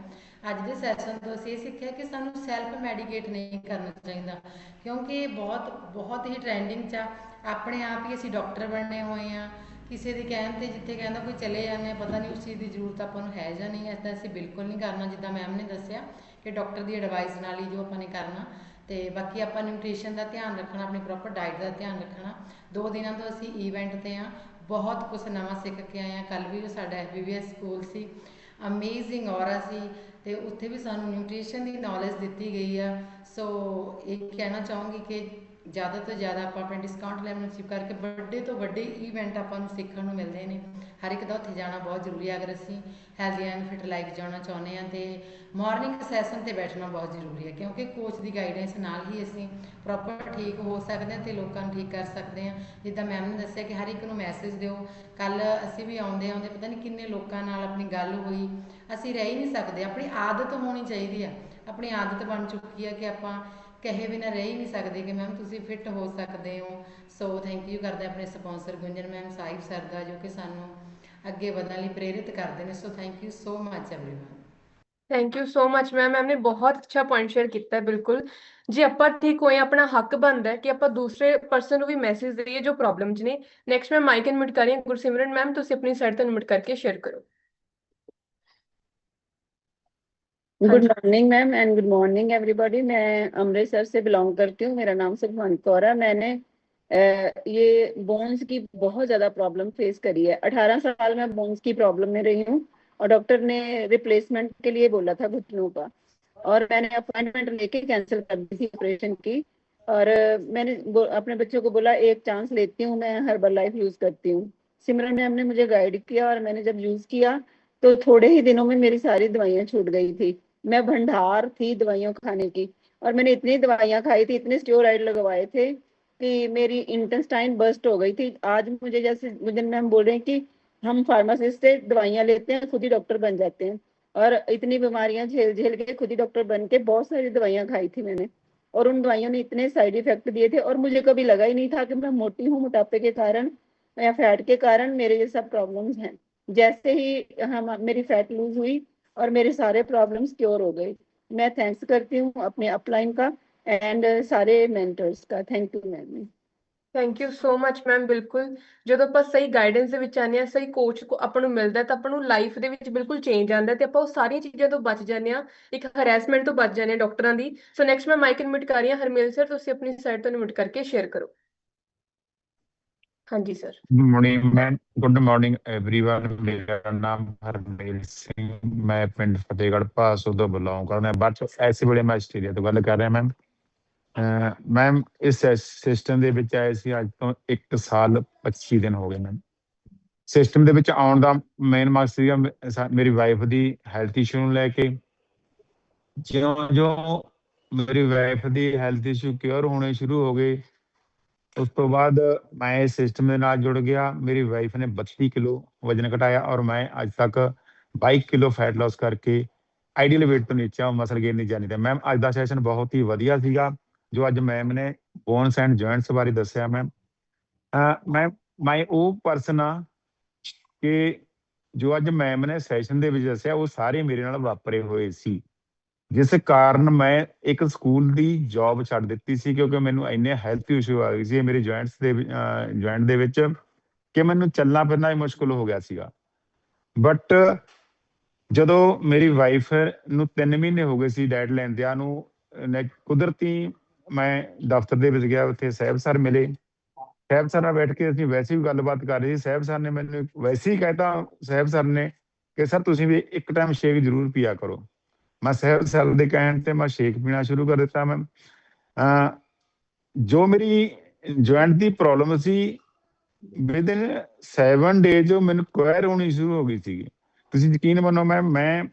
[SPEAKER 11] ਅੱਜ ਦੇ ਸੈਸ਼ਨ ਤੋਂ ਅਸੀਂ ਇਹ ਸਿੱਖਿਆ ਕਿ ਸਾਨੂੰ ਸੈਲਫ ਮੈਡੀਕੇਟ ਨਹੀਂ ਕਰਨਾ ਚਾਹੀਦਾ, ਕਿਉਂਕਿ ਇਹ ਬਹੁਤ ਹੀ ਟਰੈਂਡਿੰਗ 'ਚ ਆ। ਆਪਣੇ ਆਪ ਹੀ ਅਸੀਂ ਡਾਕਟਰ ਬਣਨੇ ਹੋਏ ਹਾਂ, ਕਿਸੇ ਦੇ ਕਹਿਣ 'ਤੇ ਜਿੱਥੇ ਕਹਿੰਦਾ ਕੋਈ ਚਲੇ ਜਾਂਦੇ ਆ, ਪਤਾ ਨਹੀਂ ਉਸ ਚੀਜ਼ ਦੀ ਜ਼ਰੂਰਤ ਆਪਾਂ ਨੂੰ ਹੈ ਜਾਂ ਨਹੀਂ। ਇੱਦਾਂ ਅਸੀਂ ਬਿਲਕੁਲ ਨਹੀਂ ਕਰਨਾ, ਜਿੱਦਾਂ ਮੈਮ ਨੇ ਦੱਸਿਆ ਕਿ ਡਾਕਟਰ ਦੀ ਐਡਵਾਈਸ ਨਾਲ ਹੀ ਜੋ ਆਪਾਂ ਨੇ ਕਰਨਾ। ਤੇ ਬਾਕੀ ਆਪਾਂ ਨਿਊਟ੍ਰੀਸ਼ਨ ਦਾ ਧਿਆਨ ਰੱਖਣਾ, ਆਪਣੀ ਪ੍ਰੋਪਰ ਡਾਈਟ ਦਾ ਧਿਆਨ ਰੱਖਣਾ। 2 ਦਿਨਾਂ ਤੋਂ ਅਸੀਂ ਈਵੈਂਟ 'ਤੇ ਆ, ਬਹੁਤ ਕੁਝ ਨਵਾਂ ਸਿੱਖ ਕੇ ਆਏ ਹਾਂ। ਕੱਲ੍ਹ ਵੀ ਜੋ ਸਾਡਾ FBBS ਸਕੂਲ ਸੀ, ਅਮੇਜ਼ਿੰਗ ਔਰਾ ਸੀ, ਤੇ ਉੱਥੇ ਵੀ ਸਾਨੂੰ ਨਿਊਟ੍ਰੀਸ਼ਨ ਦੀ ਨੌਲੇਜ ਦਿੱਤੀ ਗਈ ਆ। ਸੋ ਇਹ ਕਹਿਣਾ ਚਾਹੂੰਗੀ ਕਿ ਜ਼ਿਆਦਾ ਤੋਂ ਜ਼ਿਆਦਾ ਆਪਾਂ ਆਪਣੇ ਡਿਸਕਾਊਂਟ ਲੈਵਲ ਅਚੀਵ ਕਰਕੇ ਵੱਡੇ ਤੋਂ ਵੱਡੇ ਈਵੈਂਟ ਆਪਾਂ ਨੂੰ ਸਿੱਖਣ ਨੂੰ ਮਿਲਦੇ ਨੇ। ਹਰ ਇੱਕ ਦਾ ਉੱਥੇ ਜਾਣਾ ਬਹੁਤ ਜ਼ਰੂਰੀ ਹੈ ਅਗਰ ਅਸੀਂ ਹੈਲਦੀ ਐਂਡ ਫਿਟ ਲਾਈਫ ਜਿਉਣਾ ਚਾਹੁੰਦੇ ਹਾਂ। ਅਤੇ ਮਾਰਨਿੰਗ ਸੈਸ਼ਨ 'ਤੇ ਬੈਠਣਾ ਬਹੁਤ ਜ਼ਰੂਰੀ ਹੈ, ਕਿਉਂਕਿ ਕੋਚ ਦੀ ਗਾਈਡੈਂਸ ਨਾਲ ਹੀ ਅਸੀਂ ਪ੍ਰੋਪਰ ਠੀਕ ਹੋ ਸਕਦੇ ਹਾਂ ਅਤੇ ਲੋਕਾਂ ਨੂੰ ਠੀਕ ਕਰ ਸਕਦੇ ਹਾਂ। ਜਿੱਦਾਂ ਮੈਮ ਨੇ ਦੱਸਿਆ ਕਿ ਹਰ ਇੱਕ ਨੂੰ ਮੈਸੇਜ ਦਿਓ। ਕੱਲ੍ਹ ਅਸੀਂ ਵੀ ਆਉਂਦੇ ਪਤਾ ਨਹੀਂ ਕਿੰਨੇ ਲੋਕਾਂ ਨਾਲ ਆਪਣੀ ਗੱਲ ਹੋਈ। ਅਸੀਂ ਰਹਿ ਹੀ ਨਹੀਂ ਸਕਦੇ, ਆਪਣੀ ਆਦਤ ਹੋਣੀ ਚਾਹੀਦੀ ਆ। ਆਪਣੀ ਆਦਤ ਬਣ ਚੁੱਕੀ ਹੈ ਕਿ ਆਪਾਂ ਕਹੇ ਬਿਨਾਂ ਰਹਿ ਹੀ ਨਹੀਂ ਸਕਦੇ ਕਿ ਮੈਮ ਤੁਸੀਂ ਫਿੱਟ ਹੋ ਸਕਦੇ ਹੋ। ਸੋ ਥੈਂਕ ਯੂ ਕਰਦੇ ਆਪਣੇ ਸਪੋਂਸਰ ਗੁੰਜਨ ਮੈਮ, ਸਾਹਿਬ ਸਰ ਦਾ, ਜੋ ਕਿ ਸਾਨੂੰ ਅੱਗੇ ਵਧਣ ਲਈ ਪ੍ਰੇਰਿਤ ਕਰਦੇ ਨੇ। So thank you so much everyone.
[SPEAKER 2] Thank you so much ma'am, ma'am ਨੇ ਬਹੁਤ ਅੱਛਾ ਪੁਆਇੰਟ ਸ਼ੇਅਰ ਕੀਤਾ ਹੈ। ਬਿਲਕੁਲ, ਜੇ ਆਪਾਂ ਠੀਕ ਹੋਏ, ਆਪਣਾ ਹੱਕ ਬਣਦਾ ਹੈ ਕਿ ਆਪਾਂ ਦੂਸਰੇ ਪਰਸਨ ਨੂੰ ਵੀ ਮੈਸੇਜ ਦੇਈਏ ਜੋ ਪ੍ਰੋਬਲਮ 'ਚ ਨੇ। ਨੈਕਸਟ ਮੈਂ ਮਾਈਕ ਇਨਵਿਟ ਕਰ ਰਹੀ ਹਾਂ ਗੁਰਸਿਮਰਨ ਮੈਮ, ਤੁਸੀਂ ਆਪਣੀ ਸਾਈਡ ਤੋਂ ਇਨਵਿਟ ਕਰਕੇ ਸ਼ੇਅਰ ਕਰੋ।
[SPEAKER 12] Good morning ma'am and good morning everybody. मैं अमृतसर से बिलोंग करती हूँ। मेरा नाम सुखवंत कौर है। मैंने ये बोन्स की बहुत ज़्यादा प्रॉब्लम फेस करी है। 18 साल में बोन्स की प्रॉब्लम में रही हूँ और डॉक्टर ने रिप्लेसमेंट के लिए बोला था घुटनों का, और मैंने अपॉइंटमेंट लेके कैंसिल कर दी थी ऑपरेशन की। और मैंने अपने बच्चों को बोला एक चांस लेती हूँ, मैं हर्बल लाइफ यूज़ करती हूँ। सिमरन मैम ने मुझे गाइड किया और मैंने जब यूज़ किया तो थोड़े ही दिनों में मेरी सारी दवाइयाँ छूट गई थी। मैं भंडार थी दवाइयों खाने की, और मैंने इतनी दवाइयाँ खाई थी, इतने स्टेरॉइड लगवाए थे कि मेरी इंटेस्टाइन बस्ट हो गई थी। आज मुझे जैसे गुंजन मैम बोल रहे हैं कि हम फार्मासिस्ट से दवाइयाँ लेते हैं, खुद ही डॉक्टर बन जाते हैं, और इतनी बीमारियां झेल झेल के खुद ही डॉक्टर बन के बहुत सारी दवाइयाँ खाई थी मैंने, और उन दवाइयों ने इतने साइड इफेक्ट दिए थे। और मुझे कभी लगा ही नहीं था कि मैं मोटी हूँ, मोटापे के कारण या फैट के कारण मेरे ये सब प्रॉब्लम्स हैं। जैसे ही मेरी फैट लूज हुई और मेरे सारे प्रॉब्लम्स क्योर हो गए। मैं थैंक्स करती हूँ अपने अपलाइन का एंड सारे मेंटर्स का। Thank you ma'am.
[SPEAKER 2] Thank you so much ma'am. ਬਿਲਕੁਲ, ਜਦੋਂ ਆਪਾਂ ਸਹੀ ਗਾਈਡੈਂਸ ਦੇ ਵਿੱਚ ਆਉਂਦੇ ਹਾਂ, ਸਹੀ ਕੋਚ ਕੋ ਆਪਾਂ ਨੂੰ ਮਿਲਦਾ ਤਾਂ ਆਪਾਂ ਨੂੰ ਲਾਈਫ ਦੇ ਵਿੱਚ ਬਿਲਕੁਲ ਚੇਂਜ ਆਉਂਦਾ ਤੇ ਆਪਾਂ ਉਹ ਸਾਰੀਆਂ ਚੀਜ਼ਾਂ ਤੋਂ ਬਚ ਜਾਂਦੇ ਹਾਂ, ਇੱਕ ਹਰੈਸਮੈਂਟ ਤੋਂ ਬਚ ਜਾਂਦੇ ਹਾਂ ਡਾਕਟਰਾਂ ਦੀ। ਸੋ ਨੈਕਸਟ ਮੈਂ ਮਾਈਕ ਇਨਵਿਟ ਕਰ ਰਹੀ ਹਾਂ ਹਰਮੇਲ ਸਰ, ਤੁਸੀਂ ਆਪਣੀ ਸਾਈਡ ਤੋਂ ਇਨਵਿਟ ਕਰਕੇ ਸ਼ੇਅਰ ਕਰੋ। ਹਾਂਜੀ sir.
[SPEAKER 13] Good morning ma'am, good morning everyone. मेरा नाम हरमेल सिंह, मैं पिंड फतेहगढ़ भासो तो बिलोंग करना। बट ऐसे ਵੇਲੇ मैं ਆਸਟ੍ਰੇਲੀਆ ਤੋਂ ਗੱਲ ਕਰ ਰਿਹਾ ਮੈਮ। ਮੈਮ ਇਸ ਸਿਸਟਮ ਦੇ ਵਿੱਚ ਆਏ ਸੀ ਅੱਜ ਤੋਂ 1 ਸਾਲ 25 ਦਿਨ ਹੋ ਗਏ ਮੈਮ। ਸਿਸਟਮ ਦੇ ਵਿੱਚ ਆਉਣ ਦਾ ਮੇਨ ਮਕਸਦ ਸੀਗਾ ਮੇਰੀ ਵਾਈਫ ਦੀ ਹੈਲਥ ਇਸ਼ੂ ਨੂੰ ਲੈ ਕੇ। ਜਿਉਂ ਮੇਰੀ ਵਾਈਫ ਦੀ ਹੈਲਥ ਇਸ਼ੂ ਕਿਉਰ ਹੋਣੇ ਸ਼ੁਰੂ ਹੋ ਗਏ, ਉਸ ਤੋਂ ਬਾਅਦ ਮੈਂ ਇਸ ਸਿਸਟਮ ਦੇ ਨਾਲ ਜੁੜ ਗਿਆ। ਮੇਰੀ ਵਾਈਫ ਨੇ 32 ਕਿਲੋ ਵਜਨ ਘਟਾਇਆ ਔਰ ਮੈਂ ਅੱਜ ਤੱਕ 22 ਕਿਲੋ ਫੈਟ ਲਾਸ ਕਰਕੇ ਆਈਡੀਅਲ weight ਤੋਂ ਨੀਚੇ ਮਸਲ ਗੇਨ ਨਹੀਂ ਜਾਣੀ। ਮੈਮ ਅੱਜ ਦਾ ਸੈਸ਼ਨ ਬਹੁਤ ਹੀ ਵਧੀਆ ਸੀਗਾ ਜੋ ਅੱਜ ਮੈਮ ਨੇ ਬੋਨਸ ਐਂਡ ਜੁਆਇੰਟਸ ਬਾਰੇ ਦੱਸਿਆ। ਮੈਂ ਉਹ ਪਰਸਨ ਆ ਕਿ ਜੋ ਅੱਜ ਮੈਮ ਨੇ ਸੈਸ਼ਨ ਦੇ ਵਿੱਚ ਦੱਸਿਆ ਉਹ ਸਾਰੇ ਮੇਰੇ ਨਾਲ ਵਾਪਰੇ ਹੋਏ ਸੀ, ਜਿਸ ਕਾਰਨ ਮੈਂ ਇੱਕ ਸਕੂਲ ਦੀ ਜੌਬ ਛੱਡ ਦਿੱਤੀ ਸੀ ਕਿਉਂਕਿ ਮੈਨੂੰ ਇੰਨੇ ਹੈਲਥ ਇਸ਼ੂ ਆ ਗਏ ਸੀ ਮੇਰੇ ਜੁਆਇੰਟ ਦੇ ਵਿੱਚ ਕਿ ਮੈਨੂੰ ਚੱਲਣਾ ਫਿਰਨਾ ਹੀ ਮੁਸ਼ਕਿਲ ਹੋ ਗਿਆ ਸੀਗਾ। ਬਟ ਜਦੋਂ ਮੇਰੀ ਵਾਈਫ ਨੂੰ 3 ਮਹੀਨੇ ਹੋ ਗਏ ਸੀ ਡਾਈਟ ਲੈਂਦਿਆਂ ਨੂੰ, ਕੁਦਰਤੀ ਮੈਂ ਦਫ਼ਤਰ ਦੇ ਵਿੱਚ ਗਿਆ, ਉੱਥੇ ਸਾਹਿਬ ਸਰ ਮਿਲੇ ਸਾਹਿਬ ਸਰ ਨਾਲ ਬੈਠ ਕੇ ਅਸੀਂ ਵੈਸੇ ਵੀ ਗੱਲਬਾਤ ਕਰ ਰਹੇ ਸੀ। ਸਾਹਿਬ ਸਰ ਨੇ ਮੈਨੂੰ ਵੈਸੇ ਹੀ ਕਹਿਤਾ, ਸਾਹਿਬ ਸਰ ਨੇ ਕਿ ਸਰ ਤੁਸੀਂ ਵੀ ਇੱਕ ਟਾਈਮ ਸ਼ੇਕ ਜ਼ਰੂਰ ਪੀਆ ਕਰੋ। ਮੈਂ ਸਾਹਿਬ ਸਰ ਦੇ ਕਹਿਣ ਤੇ ਮੈਂ ਸ਼ੇਕ ਪੀਣਾ ਸ਼ੁਰੂ ਕਰ ਦਿੱਤਾ। ਮੈਂ ਜੋ ਮੇਰੀ ਜੁਆਇੰਟ ਦੀ ਪ੍ਰੋਬਲਮ ਸੀ, ਵਿਦਿਨ 7 ਡੇਜ਼ ਮੈਨੂੰ ਕੁਐਰ ਹੋਣੀ ਸ਼ੁਰੂ ਹੋ ਗਈ ਸੀਗੀ। ਤੁਸੀਂ ਯਕੀਨ ਮੰਨੋ ਮੈਮ, ਮੈਂ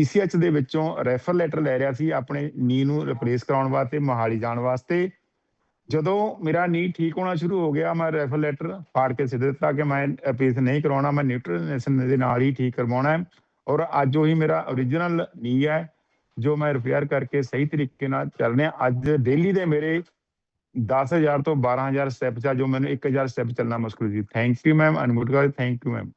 [SPEAKER 13] ECH ਦੇ ਵਿੱਚੋਂ ਰੈਫਰ ਲੈਟਰ ਲੈ ਰਿਹਾ ਸੀ ਆਪਣੇ ਨੀ ਨੂੰ ਰਿਪਲੇਸ ਕਰਾਉਣ ਵਾਸਤੇ, ਮੋਹਾਲੀ ਜਾਣ ਵਾਸਤੇ। ਜਦੋਂ ਮੇਰਾ ਨੀ ਠੀਕ ਹੋਣਾ ਸ਼ੁਰੂ ਹੋ ਗਿਆ, ਮੈਂ ਰੈਫਰ ਲੈਟਰ ਫਾੜ ਕੇ ਸਿੱਧ ਦਿੱਤਾ ਕਿ ਮੈਂ ਰਿਪਲੇਸ ਨਹੀਂ ਕਰਵਾਉਣਾ, ਮੈਂ ਨਿਊਟਰੀਨੇਸ਼ਨ ਦੇ ਨਾਲ ਹੀ ਠੀਕ ਕਰਵਾਉਣਾ ਹੈ। ਔਰ ਅੱਜ ਉਹੀ ਮੇਰਾ ਓਰੀਜਨਲ ਨੀ ਹੈ ਜੋ ਮੈਂ ਰਿਪੇਅਰ ਕਰਕੇ ਸਹੀ ਤਰੀਕੇ ਨਾਲ ਚੱਲ ਰਿਹਾ। ਅੱਜ ਡੇਲੀ ਦੇ ਮੇਰੇ 10,000 ਤੋਂ 12,000 ਸਟੈਪਸ ਆ, ਜੋ ਮੈਨੂੰ 1,000 ਸਟੈਪ ਚੱਲਣਾ ਮੁਸ਼ਕਿਲ ਸੀ। Thank you ma'am unmute Kaur, thank you ma'am.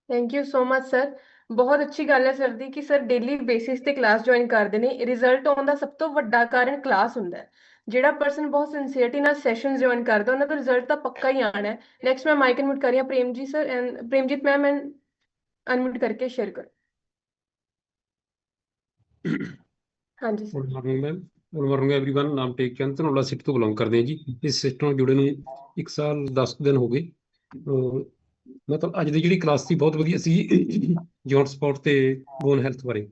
[SPEAKER 2] Thank you so much sir. ਬਹੁਤ ਅੱਛੀ ਗੱਲ ਹੈ ਸਰ ਦੀ ਕਿ ਸਰ ਡੇਲੀ ਬੇਸਿਸ ਤੇ ਕਲਾਸ ਜੁਆਇਨ ਕਰਦੇ ਨੇ। ਰਿਜ਼ਲਟ ਆਉਣ ਦਾ ਸਭ ਤੋਂ ਵੱਡਾ ਕਾਰਨ ਕਲਾਸ ਹੁੰਦਾ ਹੈ। ਜਿਹੜਾ ਪਰਸਨ ਬਹੁਤ ਸਿੰਸੀਅਰਟੀ ਨਾਲ ਸੈਸ਼ਨ ਜੁਆਇਨ ਕਰਦਾ ਉਹਨਾਂ ਦਾ ਰਿਜ਼ਲਟ ਤਾਂ ਪੱਕਾ ਹੀ ਆਣਾ ਹੈ। ਨੈਕਸਟ ਮੈਂ ਮਾਈਕ ਅਨਮਿਊਟ ਕਰ ਰਹੀ ਹਾਂ Prem ji sir and Premjeet ma'am and unmute ਕਰਕੇ ਸ਼ੇਅਰ ਕਰੋ। ਹਾਂਜੀ sir.
[SPEAKER 14] Good morning ma'am, good morning everyone. ਨਾਮ ਟੇਕ ਚੰਦ ਧਨੌਲਾ ਸਿਟੀ ਤੋਂ ਬਿਲੋਂਗ ਕਰਦੇ ਹਾਂ ਜੀ। ਇਸ ਸਿਸਟਮ ਨਾਲ ਜੁੜੇ ਨੂੰ 1 ਸਾਲ 10 ਦਿਨ ਹੋ ਗਏ। ਮਤਲਬ ਅੱਜ ਦੀ ਜਿਹੜੀ ਕਲਾਸ ਸੀ ਬਹੁਤ ਵਧੀਆ ਸੀ ਜੌਂਟ ਸਪੌਟ ਤੇ ਬੋਨ ਹੈਲਥ ਬਾਰੇ।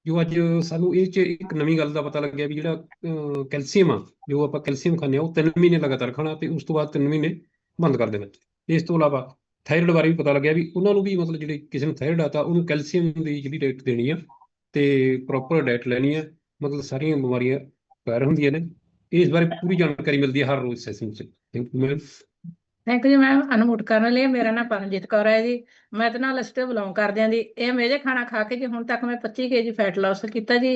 [SPEAKER 14] ਜੋ ਅੱਜ ਸਾਨੂੰ ਇਹ 'ਚ ਇੱਕ ਨਵੀਂ ਗੱਲ ਦਾ ਪਤਾ ਲੱਗਿਆ ਵੀ ਜਿਹੜਾ ਕੈਲਸ਼ੀਅਮ ਆ, ਜੋ ਆਪਾਂ ਕੈਲਸ਼ੀਅਮ ਖਾਂਦੇ ਹਾਂ ਉਹ 3 ਮਹੀਨੇ ਲਗਾਤਾਰ ਖਾਣਾ ਤੇ ਉਸ ਤੋਂ ਬਾਅਦ 3 ਮਹੀਨੇ ਬੰਦ ਕਰ ਦੇਣਾ। ਇਸ ਤੋਂ ਇਲਾਵਾ ਥਾਇਰਾਇਡ ਬਾਰੇ ਵੀ ਪਤਾ ਲੱਗਿਆ ਵੀ ਉਹਨਾਂ ਨੂੰ ਵੀ ਮਤਲਬ ਜਿਹੜੇ ਕਿਸੇ ਨੂੰ ਥਾਇਰਾਇਡ ਆ ਤਾਂ ਉਹਨੂੰ ਕੈਲਸ਼ੀਅਮ ਦੀ ਜਿਹੜੀ ਡਾਇਟ ਦੇਣੀ ਆ ਤੇ ਪ੍ਰੋਪਰ ਡਾਇਟ ਲੈਣੀ ਆ। ਮਤਲਬ ਸਾਰੀਆਂ ਬਿਮਾਰੀਆਂ ਪੈਰ ਹੁੰਦੀਆਂ ਨੇ। ਇਸ ਬਾਰੇ ਪੂਰੀ ਜਾਣਕਾਰੀ ਮਿਲਦੀ ਹੈ ਹਰ ਰੋਜ਼ ਸੈਸ਼ਨ 'ਚ। Thank you ma'am.
[SPEAKER 15] Thank you ma'am unmute ਕਰਨ ਲਈ। ਮੇਰਾ ਨਾਮ ਪਰਮਜੀਤ ਕੌਰ ਹੈ ਜੀ। ਮੈਂ ਤੇ ਨਾਲ ਲਿਸਟ ਬਿਲੋਂਗ ਕਰਦੇ ਹਾਂ ਜੀ। ਇਹ ਮੇਰੇ ਖਾਣਾ ਖਾ ਕੇ ਜੀ ਹੁਣ ਤੱਕ ਮੈਂ 25 kg ਫੈਟ ਲਾਸ ਕੀਤਾ ਜੀ।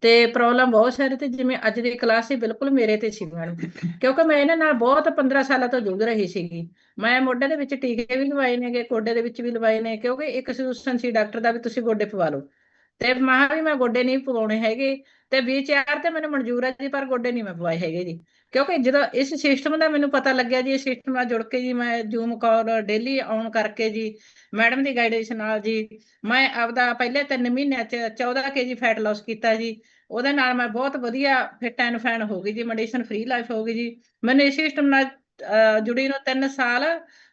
[SPEAKER 15] ਤੇ ਪ੍ਰੋਬਲਮ ਬਹੁਤ ਸਾਰੀ ਤੇ ਜਿਵੇਂ ਅੱਜ ਦੀ ਕਲਾਸ ਸੀ ਬਿਲਕੁਲ ਮੇਰੇ ਤੇ ਸੀ ਮੈਡਮ, ਕਿਉਂਕਿ ਮੈਂ ਇਹਨਾਂ ਨਾਲ ਬਹੁਤ 15 ਸਾਲਾਂ ਤੋਂ ਜੂਝ ਰਹੀ ਸੀਗੀ। ਮੈਂ ਮੋਢੇ ਦੇ ਵਿੱਚ ਟੀਕੇ ਵੀ ਲਵਾਏ ਨੇਗੇ, ਗੋਡੇ ਦੇ ਵਿੱਚ ਵੀ ਲਵਾਏ ਨੇ, ਕਿਉਂਕਿ ਇੱਕ ਸਜੈਸ਼ਨ ਸੀ ਡਾਕਟਰ ਦਾ ਵੀ ਤੁਸੀਂ ਗੋਡੇ ਪਵਾ ਲਓ। ਤੇ ਵੀ ਮੈਂ ਗੋਡੇ ਨਹੀਂ ਪਵਾਉਣੇ ਹੈਗੇ ਤੇ ਵੀਚਾਰ ਤੇ ਮੈਨੂੰ ਮਨਜ਼ੂਰ ਹੈ ਜੀ, ਪਰ ਗੋਡੇ ਨਹੀਂ ਮੈਂ ਪਵਾਏ ਹੈਗੇ ਜੀ। ਕਿਉਂਕਿ ਜਦੋਂ ਇਸ ਸਿਸਟਮ ਦਾ ਮੈਨੂੰ ਪਤਾ ਲੱਗਿਆ ਜੀ, ਇਸ ਸਿਸਟਮ ਨਾਲ ਜੁੜ ਕੇ ਜੀ ਮੈਂ ਜ਼ੂਮ ਕਾਲ ਡੇਲੀ ਆਨ ਕਰਕੇ ਜੀ ਮੈਡਮ ਦੀ ਗਾਈਡੈਂਸ ਨਾਲ ਜੀ ਮੈਂ ਆਪਦਾ ਪਹਿਲੇ 3 ਮਹੀਨਿਆਂ 'ਚ 14 kg ਫੈਟ ਲਾਸ ਕੀਤਾ ਜੀ। ਉਹਦੇ ਨਾਲ ਮੈਂ ਬਹੁਤ ਵਧੀਆ ਫਿਟ ਐਂਡ ਫੈਨ ਹੋ ਗਈ ਜੀ, ਮੈਡੀਸਨ ਫ੍ਰੀ ਲਾਈਫ ਹੋ ਗਈ ਜੀ। ਮੈਨੂੰ ਇਸ ਸਿਸਟਮ ਨਾਲ ਜੁੜੀ ਨੂੰ 3 ਸਾਲ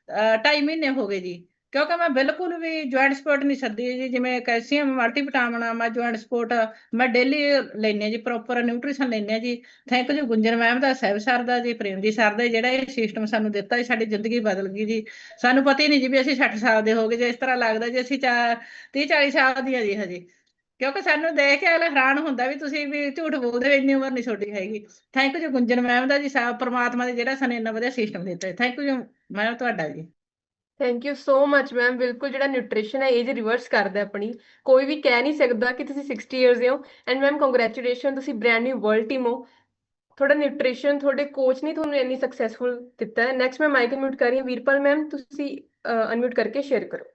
[SPEAKER 15] 2.5 ਮਹੀਨੇ ਹੋ ਗਏ ਜੀ। ਕਿਉਂਕਿ ਮੈਂ ਬਿਲਕੁਲ ਵੀ ਜੁਆਇੰਟ ਸਪੋਰਟ ਨਹੀਂ ਛੱਡੀ ਜੀ। ਜਿਵੇਂ ਕੈਲਸ਼ੀਅਮ ਮਲਟੀਵਿਟਾਮਿਨ ਮੈਂ ਜੁਆਇੰਟ ਸਪੋਰਟ ਮੈਂ ਡੇਲੀ ਲੈਂਦੇ ਜੀ, ਪ੍ਰੋਪਰ ਨਿਊਟ੍ਰੀਸ਼ਨ ਲੈਂਦੇ ਜੀ। Thank you Gunjan ma'am the, Sahib sir ਦਾ ਜੀ, ਪ੍ਰੇਮ ਜੀ ਸਰ ਦਾ, ਜਿਹੜਾ ਇਹ ਸਿਸਟਮ ਸਾਨੂੰ ਦਿੱਤਾ ਜੀ। ਸਾਡੀ ਜ਼ਿੰਦਗੀ ਬਦਲ ਗਈ ਜੀ। ਸਾਨੂੰ ਪਤਾ ਹੀ ਨਹੀਂ ਜੀ ਵੀ ਅਸੀਂ 60 ਸਾਲ ਦੇ ਹੋ ਗਏ ਜੀ। ਇਸ ਤਰ੍ਹਾਂ ਲੱਗਦਾ ਜੀ ਅਸੀਂ 30-40 ਸਾਲ ਦੀਆਂ ਜੀ ਹਜੇ, ਕਿਉਂਕਿ ਸਾਨੂੰ ਦੇਖ ਕੇ ਅਗਲਾ ਹੈਰਾਨ ਹੁੰਦਾ ਵੀ ਤੁਸੀਂ ਵੀ ਝੂਠ ਬੋਲਦੇ ਹੋ, ਇੰਨੀ ਉਮਰ ਨਹੀਂ ਛੋਟੀ ਹੈਗੀ। ਥੈਂਕ ਯੂ ਗੁੰਜਨ ਮੈਮ ਦਾ ਜੀ, ਪਰਮਾਤਮਾ ਦੇ ਜਿਹੜਾ ਸਾਨੂੰ ਇੰਨਾ ਵਧੀਆ ਸਿਸਟਮ ਦਿੱਤਾ। ਥੈਂਕ ਯੂ ਮੈਮ ਤੁਹਾਡਾ ਜੀ।
[SPEAKER 2] Thank you so much ma'am. ਬਿਲਕੁਲ ਜਿਹੜਾ ਨਿਊਟ੍ਰੀਸ਼ਨ ਹੈ ਏਜ ਰਿਵਰਸ ਕਰਦਾ ਆਪਣੀ। ਕੋਈ ਵੀ ਕਹਿ ਨਹੀਂ ਸਕਦਾ ਕਿ ਤੁਸੀਂ 60 ਇਅਰਸ ਦੇ ਹੋ। ਐਂਡ ਮੈਮ ਕੰਗ੍ਰੈਚੁਲੇਸ਼ਨ, ਤੁਸੀਂ ਬ੍ਰੈਂਡ ਨਿਊ ਵਰਲਡ ਟੀਮ ਹੋ। ਤੁਹਾਡਾ ਨਿਊਟ੍ਰੀਸ਼ਨ ਤੁਹਾਡੇ ਕੋਚ ਨੇ ਤੁਹਾਨੂੰ ਇੰਨੀ ਸਕਸੈਸਫੁਲ ਕੀਤਾ ਹੈ। ਨੈਕਸਟ ਮੈਂ ਮਾਈਕ ਅਨਮਿਊਟ ਕਰ ਰਹੀ ਹਾਂ ਵੀਰਪਾਲ ਮੈਮ, ਤੁਸੀਂ ਅਨਮਿਊਟ ਕਰਕੇ ਸ਼ੇਅਰ ਕਰੋ।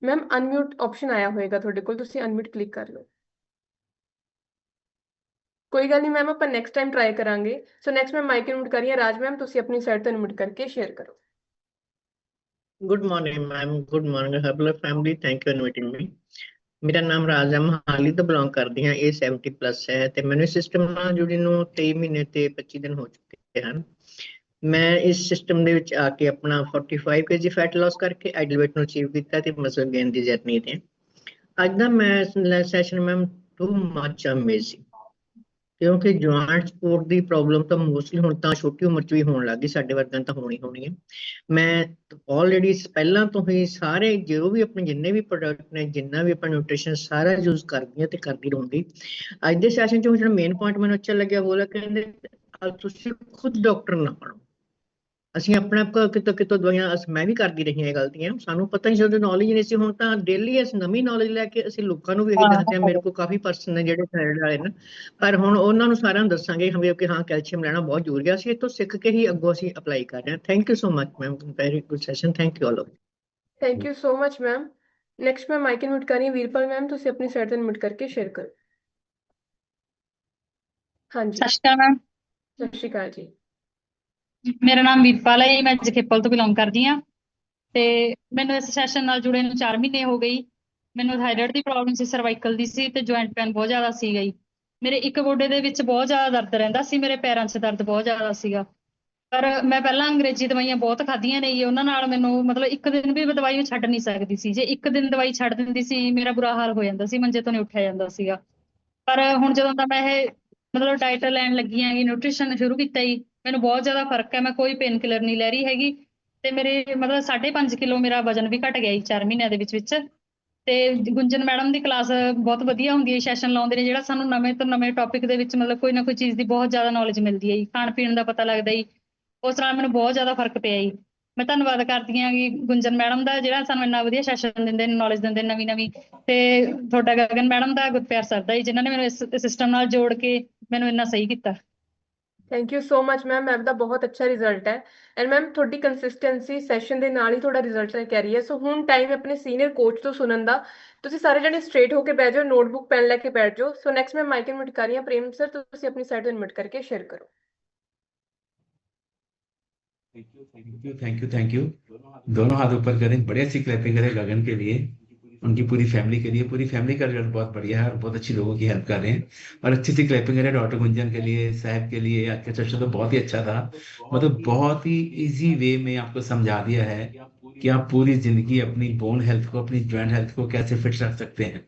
[SPEAKER 2] ਮੈਮ ਅਨਮਿਊਟ ਆਪਸ਼ਨ ਆਇਆ ਹੋਏਗਾ ਤੁਹਾਡੇ ਕੋਲ, ਤੁਸੀਂ ਅਨਮਿਊਟ ਕਲਿੱਕ ਕਰ ਲਓ। ਕੋਈ ਗੱਲ ਨਹੀਂ ਮੈਮ, ਆਪਾਂ ਨੈਕਸਟ ਟਾਈਮ ਟਰਾਈ ਕਰਾਂਗੇ। ਸੋ ਨੈਕਸਟ ਮੈਂ ਮਾਈਕ ਅਨਮਿਊਟ ਕਰ ਰਹੀ ਹਾਂ ਰਾਜ ਮੈਮ, ਤੁਸੀਂ ਆਪਣੀ ਸਾਈਡ ਤੋਂ ਅਨਮਿਊਟ ਕਰਕੇ ਸ਼ੇਅਰ ਕਰੋ।
[SPEAKER 16] Good morning ma'am, good morning herbal family, thank you inviting me. मेरा नाम राज है, मोहाली तो बिलोंग करती हाँ। ये 70+ है तो मैंने सिस्टम ਨਾਲ ਜੁੜੀ ਨੂੰ 23 ਮਹੀਨੇ ਤੇ 25 ਦਿਨ ਹੋ ਚੁੱਕੇ ਹਨ। ਮੈਂ ਇਸ ਸਿਸਟਮ ਦੇ ਵਿੱਚ ਆ ਕੇ ਆਪਣਾ 45 kg ਫੈਟ ਲਾਸ ਕਰਕੇ ਆਈਡਲ weight ਨੂੰ ਅਚੀਵ ਕੀਤਾ ਤੇ ਮਸਲ ਗੇਨ ਦੀ ਜਰਨੀ ਤੇ ਅੱਜ ਦਾ ਮੈਂ session ma'am too much amazing, ਕਿਉਂਕਿ ਜੁਆਇੰਟ ਸਪੋਰਟ ਦੀ ਪ੍ਰੋਬਲਮ ਤਾਂ ਮੋਸਟਲੀ ਹੁਣ ਤਾਂ ਛੋਟੀ ਉਮਰ 'ਚ ਵੀ ਹੋਣ ਲੱਗ ਗਈ, ਸਾਡੇ ਵਰਗਿਆਂ ਤਾਂ ਹੋਣੀ ਹੈ। ਮੈਂ ਆਲਰੇਡੀ ਪਹਿਲਾਂ ਤੋਂ ਹੀ ਸਾਰੇ ਜੋ ਵੀ ਆਪਣੇ ਜਿੰਨੇ ਵੀ ਪ੍ਰੋਡਕਟ ਨੇ, ਜਿੰਨਾ ਵੀ ਆਪਾਂ ਨਿਊਟ੍ਰੀਸ਼ਨ ਸਾਰਾ ਯੂਜ਼ ਕਰਦੀ ਹਾਂ ਤੇ ਕਰਦੀ ਰਹੂੰਗੀ। ਅੱਜ ਦੇ ਸੈਸ਼ਨ 'ਚ ਜਿਹੜਾ ਮੇਨ ਪੁਆਇੰਟ ਮੈਨੂੰ ਅੱਛਾ ਲੱਗਿਆ ਉਹ ਕਹਿੰਦੇ ਤੁਸੀਂ ਖੁਦ ਡਾਕਟਰ ਨਾ ਬਣੋ। ਅਸੀਂ ਆਪਣੇ ਆਪ ਕਿਤੋਂ ਦਵਾਈਆਂ ਮੈਂ ਵੀ ਕਰਦੀ ਰਹੀ ਹਾਂ ਗਲਤੀਆਂ, ਸਾਨੂੰ ਪਤਾ ਨਹੀਂ ਸੀ, ਉਹਦੀ ਨੌਲੇਜ ਨਹੀਂ ਸੀ। ਹੁਣ ਤਾਂ ਡੇਲੀ ਅਸੀਂ ਨਵੀਂ ਨੌਲੇਜ ਲੈ ਕੇ ਅਸੀਂ ਲੋਕਾਂ ਨੂੰ ਵੀ ਇਹੀ ਦੱਸਦੇ ਹਾਂ। ਮੇਰੇ ਕੋਲ ਕਾਫੀ ਪਰਸਨ ਨੇ ਜਿਹੜੇ ਥਾਇਰਾਇਡ ਵਾਲੇ ਨੇ, ਪਰ ਹੁਣ ਉਹਨਾਂ ਨੂੰ ਸਾਰਿਆਂ ਨੂੰ ਦੱਸਾਂਗੇ ਕਿ ਹਾਂ ਕੈਲਸ਼ੀਅਮ ਲੈਣਾ ਬਹੁਤ ਜ਼ਰੂਰੀ ਹੈ। ਅਸੀਂ ਇੱਥੋਂ ਸਿੱਖ ਕੇ ਹੀ ਅੱਗੋਂ ਅਸੀਂ ਅਪਲਾਈ ਕਰ ਰਹੇ ਹਾਂ। Thank you so much ma'am, very good session. Thank you all.
[SPEAKER 2] Thank you so much ma'am. Next ਮੈਂ ਮਾਈਕ ਅਨਮਿਊਟ ਕਰ ਰਹੀ ਹਾਂ ਵੀਰਪਾਲ ਮੈਮ, ਤੁਸੀਂ ਆਪਣੀ ਸਾਈਡ ਤੋਂ ਅਨਮਿਊਟ ਕਰਕੇ ਸ਼ੇਅਰ ਕਰੋ। ਹਾਂਜੀ
[SPEAKER 17] ਸਤਿ ਸ਼੍ਰੀ ਅਕਾਲ ਮੈਮ।
[SPEAKER 2] ਸਤਿ ਸ਼੍ਰੀ ਅਕਾਲ ਜੀ।
[SPEAKER 17] ਮੇਰਾ ਨਾਮ ਵੀਰਪਾਲ ਹੈ, ਮੈਂ ਜਖੇਪਲ ਤੋਂ ਬਿਲੋਂਗ ਕਰਦੀ ਹਾਂ ਤੇ ਮੈਨੂੰ ਇਸ ਸੈਸ਼ਨ ਨਾਲ ਜੁੜੇ ਨੂੰ 4 ਮਹੀਨੇ ਹੋ ਗਈ। ਮੈਨੂੰ ਥਾਇਰਾਇਡ ਦੀ ਪ੍ਰੋਬਲਮ ਸੀ, ਸਰਵਾਈਕਲ ਦੀ ਸੀ ਤੇ ਜੁਆਇੰਟ ਪੇਨ ਬਹੁਤ ਜ਼ਿਆਦਾ ਸੀ ਗਈ। ਮੇਰੇ ਇੱਕ ਗੋਡੇ ਦੇ ਵਿੱਚ ਬਹੁਤ ਜ਼ਿਆਦਾ ਦਰਦ ਰਹਿੰਦਾ ਸੀ, ਮੇਰੇ ਪੈਰਾਂ 'ਚ ਦਰਦ ਬਹੁਤ ਜ਼ਿਆਦਾ ਸੀਗਾ। ਪਰ ਮੈਂ ਪਹਿਲਾਂ ਅੰਗਰੇਜ਼ੀ ਦਵਾਈਆਂ ਬਹੁਤ ਖਾਧੀਆਂ ਨੇ ਜੀ, ਉਹਨਾਂ ਨਾਲ ਮੈਨੂੰ ਮਤਲਬ ਇੱਕ ਦਿਨ ਵੀ ਦਵਾਈ ਮੈਂ ਛੱਡ ਨਹੀਂ ਸਕਦੀ ਸੀ। ਜੇ ਇੱਕ ਦਿਨ ਦਵਾਈ ਛੱਡ ਦਿੰਦੀ ਸੀ ਮੇਰਾ ਬੁਰਾ ਹਾਲ ਹੋ ਜਾਂਦਾ ਸੀ, ਮੰਜੇ ਤੋਂ ਨਹੀਂ ਉੱਠਿਆ ਜਾਂਦਾ ਸੀਗਾ। ਪਰ ਹੁਣ ਜਦੋਂ ਦਾ ਮੈਂ ਇਹ ਮਤਲਬ ਡਾਈਟ ਲੈਣ ਲੱਗੀ ਹੈਗੀ, ਨਿਊਟ੍ਰੀਸ਼ਨ ਸ਼ੁਰੂ ਕੀਤਾ ਜੀ, ਮੈਨੂੰ ਬਹੁਤ ਜ਼ਿਆਦਾ ਫਰਕ ਹੈ। ਮੈਂ ਕੋਈ ਪੇਨ ਕਿਲਰ ਨਹੀਂ ਲੈ ਰਹੀ ਹੈਗੀ ਤੇ ਮੇਰੇ ਮਤਲਬ 5.5 ਕਿਲੋ ਮੇਰਾ ਵਜਨ ਵੀ ਘਟ ਗਿਆ ਜੀ 4 ਮਹੀਨਿਆਂ ਦੇ ਵਿੱਚ। ਤੇ ਗੁੰਜਨ ਮੈਡਮ ਦੀ ਕਲਾਸ ਬਹੁਤ ਵਧੀਆ ਹੁੰਦੀ ਹੈ, ਸੈਸ਼ਨ ਲਾਉਂਦੇ ਨੇ ਜਿਹੜਾ ਸਾਨੂੰ ਨਵੇਂ ਤੋਂ ਨਵੇਂ ਟੌਪਿਕ ਦੇ ਵਿੱਚ ਮਤਲਬ ਕੋਈ ਨਾ ਕੋਈ ਚੀਜ਼ ਦੀ ਬਹੁਤ ਜ਼ਿਆਦਾ ਨੌਲੇਜ ਮਿਲਦੀ ਹੈ ਜੀ, ਖਾਣ ਪੀਣ ਦਾ ਪਤਾ ਲੱਗਦਾ ਜੀ। ਉਸ ਨਾਲ ਮੈਨੂੰ ਬਹੁਤ ਜ਼ਿਆਦਾ ਫਰਕ ਪਿਆ ਜੀ। ਮੈਂ ਧੰਨਵਾਦ ਕਰਦੀ ਹਾਂ ਕਿ ਗੁੰਜਨ ਮੈਡਮ ਦਾ ਜਿਹੜਾ ਸਾਨੂੰ ਇੰਨਾ ਵਧੀਆ ਸੈਸ਼ਨ ਦਿੰਦੇ ਨੇ, ਨੌਲੇਜ ਦਿੰਦੇ ਨੇ ਨਵੀਂ, ਤੇ ਤੁਹਾਡਾ ਗਗਨ ਮੈਡਮ ਦਾ, ਗੁਰਪਿਆਰ ਸਰ ਦਾ ਜੀ, ਜਿਨ੍ਹਾਂ ਨੇ ਮੈਨੂੰ ਇਸ ਸਿਸਟਮ ਨਾਲ ਜੋੜ ਕੇ ਮੈਨੂੰ ਇੰਨਾ ਸਹੀ ਕੀਤਾ।
[SPEAKER 2] Thank you so much ma'am, ma'am ਦਾ ਬਹੁਤ ਅੱਛਾ ਰਿਜ਼ਲਟ ਹੈ। ਐਂਡ ਮੈਮ ਤੁਹਾਡੀ ਕੰਸਿਸਟੈਂਸੀ ਸੈਸ਼ਨ ਦੇ ਨਾਲ ਹੀ ਤੁਹਾਡਾ ਰਿਜ਼ਲਟ ਲੈ ਕੇ ਆ ਰਹੀ ਹੈ। ਸੋ ਹੁਣ ਟਾਈਮ ਆਪਣੇ ਸੀਨੀਅਰ ਕੋਚ ਤੋਂ ਸੁਣਨ ਦਾ। ਤੁਸੀਂ ਸਾਰੇ ਜਣੇ ਸਟ੍ਰੇਟ ਹੋ ਕੇ ਬਹਿ ਜਾਓ, ਨੋਟਬੁੱਕ ਪੈਨ ਲੈ ਕੇ ਬੈਠ ਜਾਓ। ਸੋ ਨੈਕਸਟ ਮੈਂ ਮਾਈਕ ਇਨਵਿਟ ਕਰ ਰਹੀ ਹਾਂ ਪ੍ਰੇਮ ਸਰ, ਤੁਸੀਂ ਆਪਣੀ ਸਾਈਡ ਤੋਂ ਇਨਵਿਟ ਕਰਕੇ ਸ਼ੇਅਰ ਕਰੋ।
[SPEAKER 18] Thank you. दोनों हाथ ऊपर करें, बढ़िया सी क्लैपिंग करें गगन के लिए, उनकी पूरी फैमिली के लिए। पूरी फैमिली का रिजल्ट बहुत बढ़िया है और बहुत अच्छी लोगों की हेल्प कर रहे हैं। और अच्छी सी क्लैपिंग करें डॉक्टर गुंजन के लिए, साहब के लिए। आज का सेशन तो बहुत ही अच्छा था, मतलब बहुत ही इजी वे में आपको समझा दिया है कि आप पूरी जिंदगी अपनी बोन हेल्थ को, अपनी जॉइंट हेल्थ को कैसे फिट रख सकते हैं।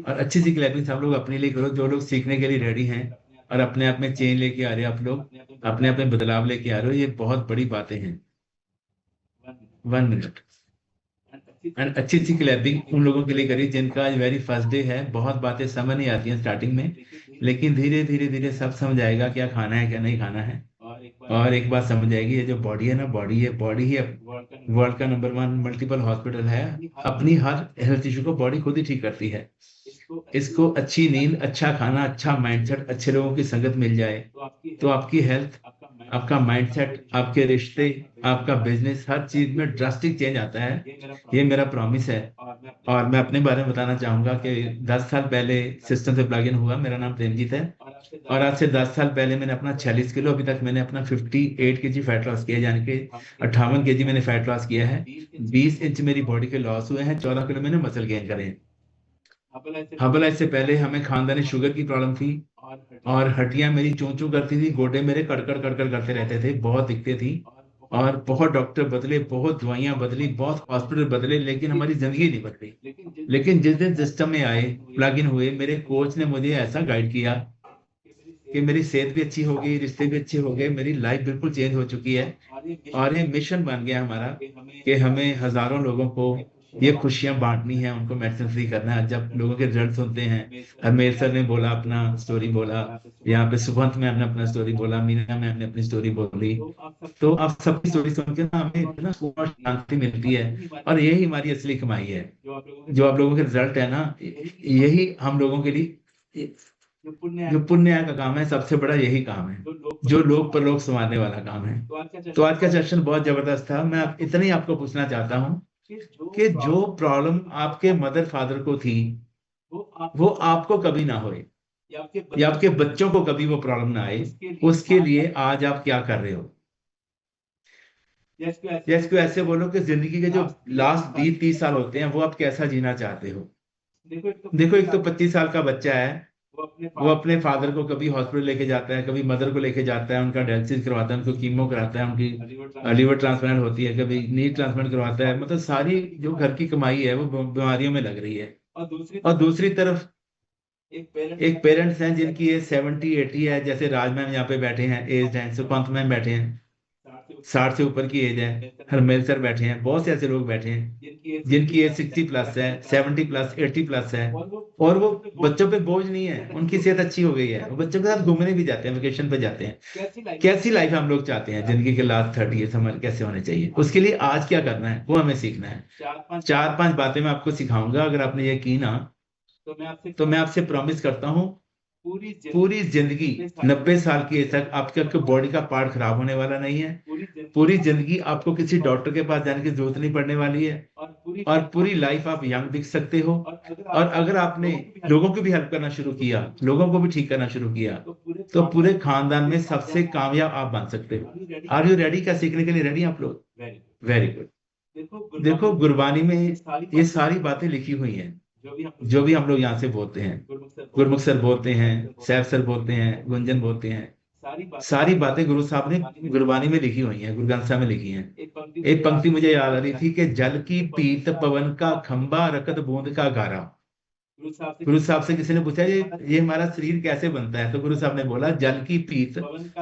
[SPEAKER 18] और अच्छी सी क्लैपिंग सब लोग अपने लिए करो, जो लोग सीखने के लिए रेडी हैं और अपने आप में चेंज लेके आ रहे हैं, आप लोग अपने आप में बदलाव लेके आ रहे हो, ये बहुत बड़ी बातें हैं। 1 मिनट। एंड अच्छी सी क्लैपिंग उन लोगों के लिए करिए जिनका आज वेरी फर्स्ट डे है। बहुत बातें समझ नहीं आती हैं स्टार्टिंग में, लेकिन धीरे धीरे धीरे सब समझ आएगा क्या खाना है क्या नहीं खाना है। और एक बात समझ आएगी, ये जो बॉडी है ना, बॉडी ही वर्ल्ड का नंबर 1 मल्टीपल हॉस्पिटल है। अपनी हर हेल्थ इशू को बॉडी खुद ही ठीक करती है। इसको अच्छी नींद, अच्छा खाना, अच्छा माइंडसेट, अच्छे लोगों की संगत मिल जाए तो आपकी हेल्थ, आपका माइंडसेट, आपके रिश्ते, आपका बिजनेस, हर चीज में ड्रास्टिक चेंज आता है। ये मेरा प्रॉमिस है। और मैं अपने बारे में बताना चाहूंगा कि 10 साल पहले सिस्टम से प्लग इन हुआ। मेरा नाम प्रेमजीत है और आज से 10 साल पहले मैंने अपना 46 किलो, अभी तक मैंने अपना 58 केजी फैट लॉस किया, यानी कि 58 केजी मैंने फैट लॉस किया है। 20 इंच मेरी बॉडी के लॉस हुए हैं, 14 किलो मैंने मसल गेन करे हैं। हर्बलाइफ से पहले हमें खानदानी शुगर की प्रॉब्लम थी और हड्डियां मेरी चूं चूं करती थी, गोडे मेरे कड़कड़ कड़कड़ करते रहते थे, बहुत दिखते थी। और बहुत डॉक्टर बदले, बहुत दवाइयां बदली, बहुत हॉस्पिटल बदले, लेकिन हमारी जिंदगी नहीं बदली। लेकिन जिस दिन सिस्टम में आए, प्लग इन हुए, मेरे कोच ने मुझे ऐसा गाइड किया कि मेरी सेहत भी अच्छी हो गई, रिश्ते भी अच्छे हो गए, मेरी लाइफ बिल्कुल चेंज हो चुकी है। और ये मिशन बन गया हमारा कि हमें हजारों लोगों को ये खुशियां बांटनी है, उनको मेडिसिन फ्री करना है। जब लोगों के रिजल्ट सुनते हैं, हरमेल सर ने बोला, अपना स्टोरी बोला, यहाँ पे सुभंत मैम ने अपना स्टोरी बोला, मीना मैम ने अपनी स्टोरी बोली, तो आप सबकी स्टोरी सुन के ना हमें इतना सुकून और शांति मिलती है। और यही हमारी असली कमाई है। जो आप लोगों के रिजल्ट है ना, यही हम लोगों के लिए जो पुण्य का काम है, सबसे बड़ा यही काम है, जो लोग पर लोग संवारने वाला काम है। तो आज का सेशन बहुत जबरदस्त था। मैं इतना ही आपको पूछना चाहता हूँ कि जो प्रॉब्लम आपके मदर फादर को थी वो आपको कभी ना होए, या आपके बच्चों को कभी वो प्रॉब्लम ना आए, उसके लिए आज आप क्या कर रहे हो। इसको ऐसे बोलो कि जिंदगी के जो लास्ट 20-30 साल होते हैं वो आप कैसा जीना चाहते हो। देखो, एक तो 25 साल का बच्चा है, वो अपने फादर को कभी हॉस्पिटल लेके जाता है, कभी मदर को लेके जाता है, उनका डायलिसिस करवाता है, उनको कीमो कराता है, उनकी लीवर ट्रांसप्लांट होती है, कभी नी ट्रांसप्लांट करवाता है। मतलब सारी जो घर की कमाई है वो बीमारियों में लग रही है। और दूसरी तरफ एक पेरेंट्स हैं जिनकी एज 70-80 है, जैसे राज मैम यहाँ पे बैठे हैं, एज हैं, सुपंत मैम बैठे हैं, 60 से ऊपर की एज है, हरमेल सर बैठे हैं, बहुत से ऐसे लोग बैठे हैं जिनकी एज 60+ है, 70+, 80+ है, और वो बच्चों पे बोझ नहीं है, उनकी सेहत अच्छी हो गई है, वो बच्चों के साथ घूमने भी जाते हैं, वेकेशन पे जाते हैं। कैसी लाइफ हम लोग चाहते हैं, जिंदगी के लास्ट 30 ईयर्स हमारे कैसे होने चाहिए, उसके लिए आज क्या करना है वो हमें सीखना है। 4-5 बातें मैं आपको सिखाऊंगा। अगर आपने ये की ना तो मैं आपसे प्रॉमिस करता हूँ पूरी जिंदगी 90 साल की एज तक आपके बॉडी का पार्ट खराब होने वाला नहीं है। पूरी जिंदगी आपको किसी डॉक्टर के पास जाने की जरूरत नहीं पड़ने वाली है, और पूरी लाइफ आप यंग दिख सकते हो। और अगर आपने लोगों की भी हेल्प करना शुरू किया, लोगों को भी ठीक करना शुरू किया, तो पूरे खानदान में सबसे कामयाब आप बन सकते हो। Are you ready? क्या सीखने के लिए रेडी आप लोग? Very good. देखो, गुरबानी में ये सारी बातें लिखी हुई हैं। जो भी हम लोग यहाँ से बोलते हैं, गुरमुख सर बोलते हैं, सैफ सर बोलते हैं, गुंजन बोलते हैं, सारी बातें गुरु साहब ने गुरबानी में लिखी हुई हैं, गुरु ग्रंथ साहब में लिखी हैं। एक पंक्ति मुझे याद आ रही थी कि जल की पीत पवन का खंबा रकत बूंद का गारा। गुरु साहब से किसी ने पूछा ये हमारा शरीर कैसे बनता है, तो गुरु साहब ने बोला जल की पीत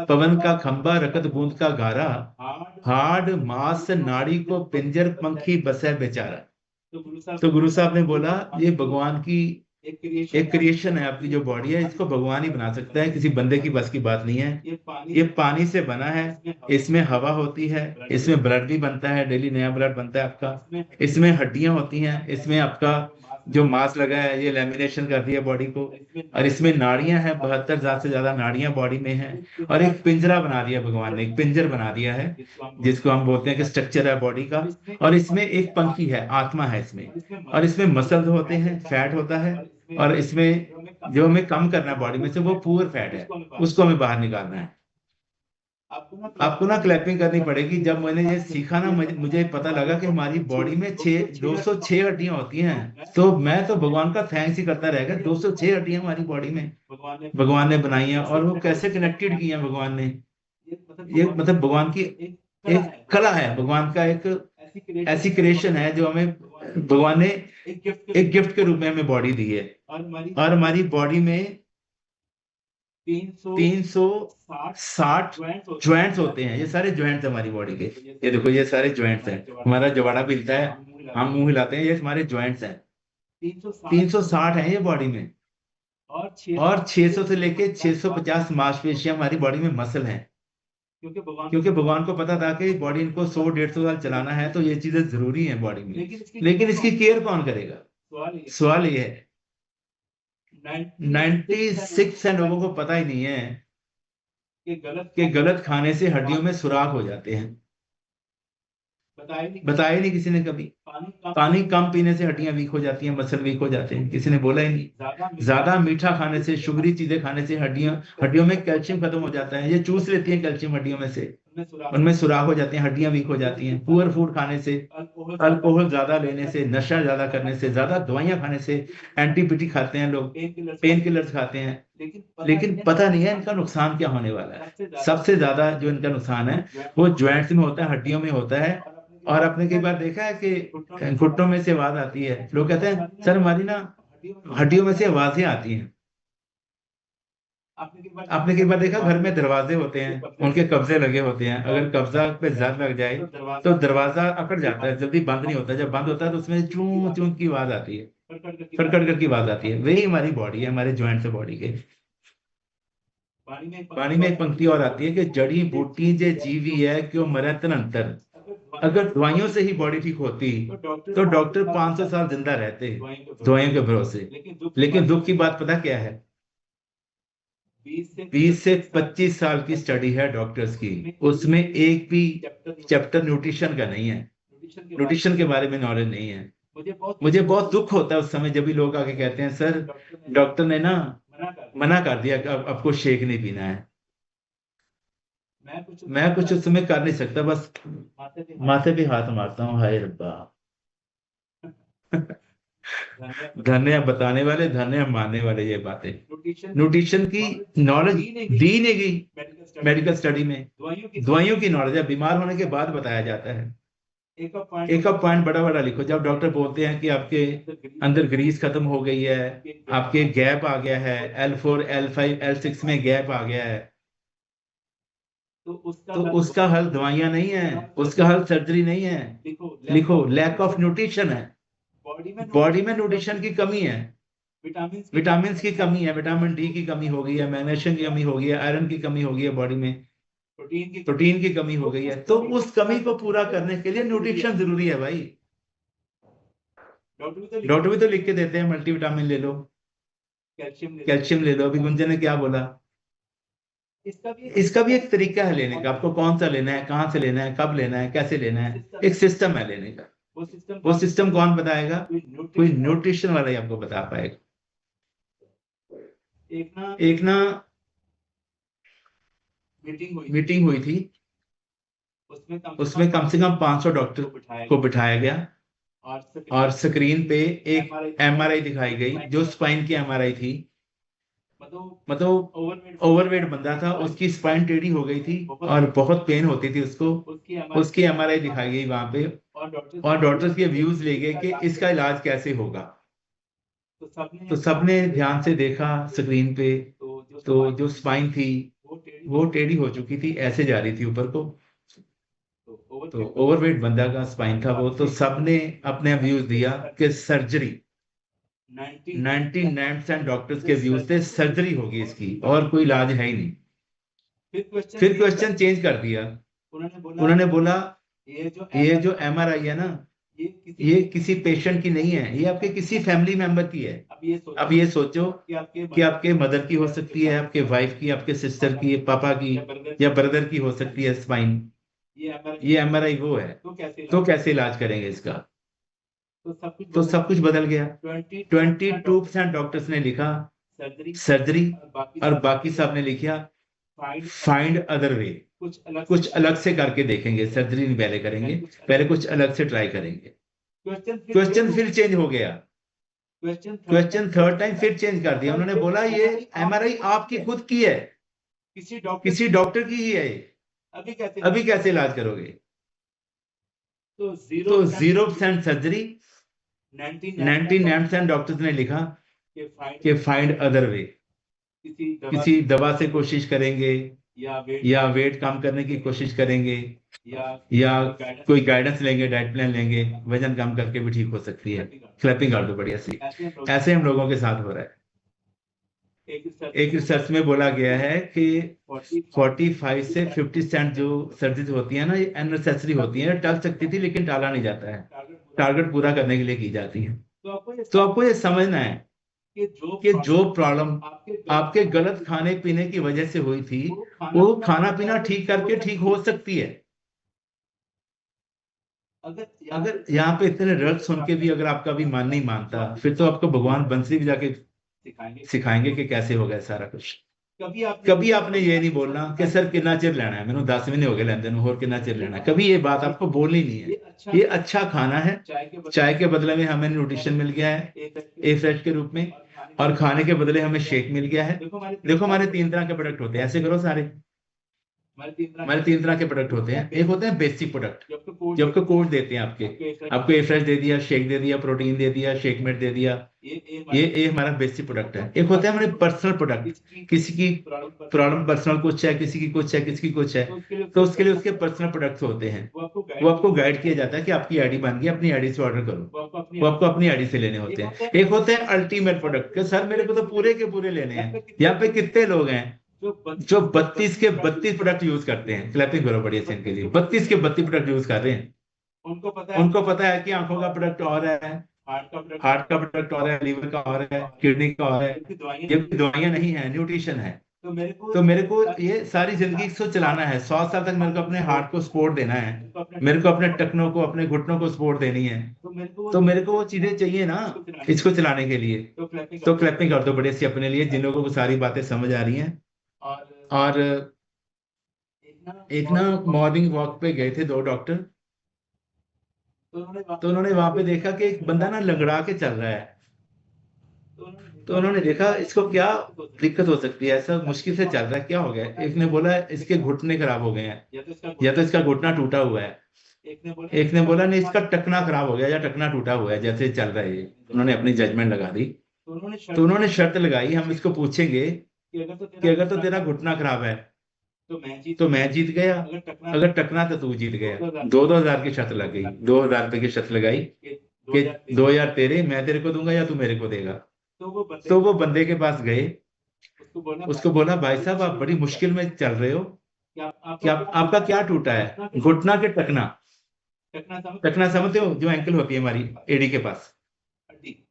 [SPEAKER 18] पवन का खंबा रकत बूंद का गारा, हाड़ मांस नाड़ी को पिंजर पंखी बसे बेचारा। तो गुरु साहब ने बोला ये भगवान की एक क्रिएशन है, आपकी जो बॉडी है इसको भगवान ही बना सकता है, किसी बंदे की बस की बात नहीं है। ये पानी से बना है, इसमें हवा होती है, इसमें ब्लड भी बनता है, डेली नया ब्लड बनता है आपका, इसमें हड्डियां होती हैं, इसमें आपका जो मांस लगा है ये लेमिनेशन कर दिया बॉडी को, और इसमें नाड़ियां हैं, 72,000 से ज्यादा नाड़ियां बॉडी में हैं, और एक पिंजरा बना दिया भगवान ने, एक पिंजर बना दिया है जिसको हम बोलते हैं कि स्ट्रक्चर है बॉडी का, और इसमें एक पंखी है, आत्मा है इसमें, और इसमें मसल्स होते हैं, फैट होता है, और इसमें जो हमें कम करना है बॉडी में से वो पूर फैट है, उसको हमें बाहर निकालना है। आपको ना क्लैपिंग करनी पड़ेगी। जब मैंने ये सीखा ना मुझे पता लगा कि हमारी बॉडी में 206 हड्डियां होती हैं, तो मैं तो भगवान का थैंक्स ही करता रहेगा। 206 हड्डियां हमारी बॉडी में भगवान ने बनाई हैं, और वो कैसे कनेक्टेड की हैं भगवान ने, ये मतलब भगवान की एक कला है, भगवान का एक ऐसी क्रिएशन है जो हमें भगवान ने एक गिफ्ट के रूप में हमें बॉडी दी है, और हमारी बॉडी में 360 ज्वाइंट्स होते हैं। ये सारे ज्वाइंट्स हमारी बॉडी के, ये देखो ये सारे ज्वाइंट्स हैं, हमारा जवाड़ा भी हिलता है, हम मुंह हिलाते हैं, ये हमारे ज्वाइंट्स हैं। 360 है ये बॉडी में, और 600 से लेके 650 मांसपेशियां हमारी बॉडी में मसल हैं, क्योंकि भगवान को पता था कि बॉडी इनको 100-150 साल चलाना है, तो ये चीजें जरूरी हैं बॉडी में। लेकिन इसकी केयर कौन करेगा? सवाल ये है। 96% लोगों को पता ही नहीं है कि गलत खाने से हड्डियों में सुराख हो जाते हैं, बताया नहीं किसी ने कभी। पानी कम पीने से हड्डियां वीक हो जाती हैं, मसल वीक हो जाते हैं, किसी ने बोला ही नहीं। ज्यादा मीठा खाने से, शुगरी चीजें खाने से हड्डियों में कैल्शियम खत्म हो जाता है, ये चूस लेती है कैल्शियम हड्डियों में से, उनमें सुराख हो जाते हैं, हड्डियां वीक हो जाती हैं। पुअर फूड खाने से, अल्कोहल ज्यादा लेने से, नशा ज्यादा करने से, ज्यादा दवाइयां खाने से, एंटीबायोटिक खाते हैं लोग, पेन किलर्स खाते हैं, लेकिन पता नहीं है इनका नुकसान क्या होने वाला है। सबसे ज्यादा जो इनका नुकसान है वो ज्वाइंट्स में होता है, हड्डियों में होता है। और आपने कई बार देखा है कि घुटनों में से आवाज आती है, लोग कहते हैं सर हमारी ना हड्डियों में से आवाजें आती हैं। आपने कई बार देखा घर में दरवाजे होते हैं, उनके कब्जे लगे होते हैं, अगर कब्जा पे जर लग जाए तो दरवाजा अकड़ जाता है, जल्दी बंद नहीं होता। जब बंद होता है तो उसमें चूं चूं की आवाज आती है, खड़खड़ की आवाज आती है। वही हमारी बॉडी है, हमारे ज्वाइंट्स है बॉडी के। पानी में एक पंक्ति और आती है कि जड़ी बूटी जे जीवी है क्यों मरे तनंतर। अगर दवाइयों से ही बॉडी ठीक होती तो डॉक्टर 500 साल जिंदा रहते दवाइयों के भरोसे। लेकिन दुख की बात पता क्या है? 20 से 25 साल की स्टडी है डॉक्टर्स की, उसमें एक भी चैप्टर न्यूट्रिशन का नहीं है, न्यूट्रिशन के बारे में नॉलेज नहीं है। मुझे बहुत दुख होता है उस समय जब भी लोग आके कहते हैं सर डॉक्टर ने ना मना कर दिया कि अब आपको शेक नहीं पीना है। मैं कुछ उस समय कर नहीं सकता, बस माथे पे हाथ मारता हूँ, हाय रब्बा। धन्य बताने वाले, धन्य मानने वाले ये बातें। न्यूट्रिशन की नॉलेज दी नहीं गई मेडिकल स्टडी में, दवाइयों की नॉलेज है बीमार होने के बाद बताया जाता है। एक पॉइंट बड़ा बड़ा लिखो। जब डॉक्टर बोलते हैं कि आपके अंदर ग्रीस खत्म हो गई है, आपके गैप आ गया है, L4 L5 L6 में गैप आ गया है, तो उसका हल दवाइयां नहीं है, उसका हल सर्जरी नहीं है। लिखो लैक ऑफ न्यूट्रिशन है, बॉडी में न्यूट्रिशन की कमी है, विटामिन की कमी है, विटामिन डी की कमी हो गई है, मैग्नीशियम की कमी हो गई है, आयरन की कमी हो गई है, बॉडी में प्रोटीन की कमी हो गई है। तो उस कमी को पूरा करने के लिए न्यूट्रिशन जरूरी है भाई। डॉक्टर भी तो लिख के देते हैं मल्टीविटामिन ले लो, कैल्शियम ले लो। अभी गुंजन ने क्या बोला, इसका भी एक तरीका है लेने का, आपको कौन सा लेना है, कहाँ से लेना है, कब लेना है, कैसे लेना है, एक सिस्टम है लेने का। वो सिस्टम कौन बताएगा? कोई न्यूट्रिशन वाला ही आपको बता पाएगा। एक ना मीटिंग हुई थी, उसमें कम से कम 500 डॉक्टर को बिठाया गया और स्क्रीन पे एक एमआरआई दिखाई गई जो स्पाइन की एमआरआई थी। मतलब ओवरवेट बंदा था, उसकी स्पाइन टेढ़ी हो गई थी और बहुत पेन होती थी उसको। उसकी एमआरआई दिखाई गई वहां पे और डॉक्टर्स के व्यूज ले गए कि इसका इलाज कैसे होगा। तो सबने ध्यान से देखा स्क्रीन पे, तो जो स्पाइन थी वो टेढ़ी हो चुकी थी, ऐसे जा रही थी ऊपर को। तो ओवरवेट बंदा का स्पाइन था वो। तो सबने अपने व्यूज दिया कि सर्जरी, 99% डॉक्टर्स के व्यूज थे सर्जरी होगी इसकी और कोई इलाज है ही नहीं। फिर क्वेश्चन चेंज कर दिया, उन्होंने बोला ये जो एमआरआई है ना, ये किसी पेशेंट की नहीं है, ये आपके किसी फैमिली मेंबर की है। अब ये सोचो कि आपके मदर की हो सकती है, आपके वाइफ की, आपके सिस्टर की, पापा की या ब्रदर की हो सकती है स्पाइन। ये एमआरआई वो है, तो कैसे इलाज करेंगे इसका? तो सब कुछ बदल गया। 22% डॉक्टर्स ने लिखा सर्जरी और बाकी सब ने लिखा फाइंड अदर वे, कुछ अलग से करके देखेंगे, सर्जरी नहीं पहले करेंगे, पहले कुछ अलग से ट्राई करेंगे। क्वेश्चन फिर चेंज हो गया, क्वेश्चन थर्ड टाइम फिर चेंज कर दिया। उन्होंने बोला ये एमआरआई आपकी खुद की है, किसी डॉक्टर की ही है, अभी कैसे इलाज करोगे? तो 0% सर्जरी, 99% डॉक्टर्स ने लिखा कि फाइंड अदर वे, किसी दवा से कोशिश करेंगे या वेट कम करने की कोशिश करेंगे या कोई गाइडेंस लेंगे, डाइट प्लान लेंगे, वजन कम करके भी ठीक हो सकती है। क्लैपिंग कर दो बढ़िया सी। ऐसे हम लोगों के साथ हो रहा है। एक रिसर्च में बोला गया है कि 45 से 50% जो सर्जरीज होती है ना, ये अननेसेसरी होती है, टल सकती थी लेकिन टाला नहीं जाता है, टारगेट पूरा करने के लिए की जाती है। तो आपको ये समझना है कि जो प्रॉब्लम आपके गलत खाने पीने की वजह से हुई थी, वो खाना पीना ठीक करके ठीक हो सकती है। अगर यहाँ पे इतने रिजल्ट सुन के भी अगर आपका भी मन नहीं मानता, फिर तो आपको भगवान बंसरी भी जाके सिखाएंगे कि कैसे होगा सारा कुछ। कभी आपने ये नहीं बोलना कि सर कितना चिर लेना है, मैंने 10 महीने हो गए लेंदे नु, और कितना चिर लेना है, कभी ये बात आपको बोलनी नहीं है। ये अच्छा खाना है, चाय के बदले में हमें न्यूट्रिशन मिल गया है ए फ्रेश के रूप में, और खाने के बदले हमें शेक मिल गया है। देखो हमारे 3 तरह के प्रोडक्ट होते हैं, ऐसे करो सारे, हमारे 3 तरह के प्रोडक्ट होते हैं। एक होते हैं बेसिक प्रोडक्ट, जो आपको कोर्स देते हैं, आपको ए फ्रेश दे दिया, शेक दे दिया, प्रोटीन दे दिया, शेक मेट दे दिया, ये हमारा बेसिक प्रोडक्ट है। एक होता है हमारे पर्सनल प्रोडक्ट, किसी की प्रॉब्लम पर्सनल कुछ है, किसी की कुछ है, किसी की कुछ है, तो उसके लिए उसके पर्सनल प्रोडक्ट्स होते हैं। वो आपको गाइड किया जाता है कि आपकी आईडी बन गई, अपनी आईडी से ऑर्डर करो, वो आपको अपनी आईडी से लेने होते हैं। एक होते हैं अल्टीमेट प्रोडक्ट कि सर मेरे को तो पूरे के पूरे लेने हैं। यहाँ पे कितने लोग हैं जो 32 के 32 प्रोडक्ट यूज करते हैं? क्लैपिंग करो बढ़िया से इनके लिए। 32 के 32 प्रोडक्ट यूज कर रहे हैं। उनको पता है कि आंखों का प्रोडक्ट और है, हार्ट का प्रोडक्ट और है, लीवर का और है, किडनी का और है। ये दवाइयां नहीं है, न्यूट्रिशन है। तो मेरे को ये सारी जिंदगी इसको चलाना है। 100 साल तक मेरे को अपने हार्ट को सपोर्ट देना है, मेरे को अपने टखनों को, अपने घुटनों को सपोर्ट देनी है। तो मेरे को वो चीजें चाहिए ना इसको चलाने के लिए। तो क्लैपिंग कर दो बढ़िया सी अपने लिए, जिन लोगों को सारी बातें समझ आ रही हैं। और एक ना मॉर्निंग वॉक पे गए थे 2 डॉक्टर, तो उन्होंने वहां पे देखा कि एक बंदा ना लंगड़ा के चल रहा है। तो उन्होंने देखा इसको क्या दिक्कत हो सकती है, ऐसा मुश्किल से चल रहा है, क्या हो गया? एक ने बोला इसके घुटने खराब हो गए हैं, या तो इसका घुटना टूटा हुआ है। एक ने बोला नहीं इसका टखना खराब हो गया या टखना टूटा हुआ है, जैसे चल रहा है ये। उन्होंने अपनी जजमेंट लगा दी। तो उन्होंने शर्त लगाई, हम इसको पूछेंगे कि अगर तो तेरा घुटना खराब है तो मैं जीत गया, अगर टकना तो तू जीत गया। 2,000 की शर्त लग गई, 2,000 रुपए की शर्त लगाई कि 2,000 तेरे, मैं तेरे को दूंगा या तू मेरे को देगा। तो वो बंदे के पास गए, उसको बोला भाई साहब आप बड़ी मुश्किल में चल रहे हो, क्या आपका क्या टूटा है? घुटना के टकना? टकना समझते हो, जो एंकल होती है हमारी एड़ी के पास,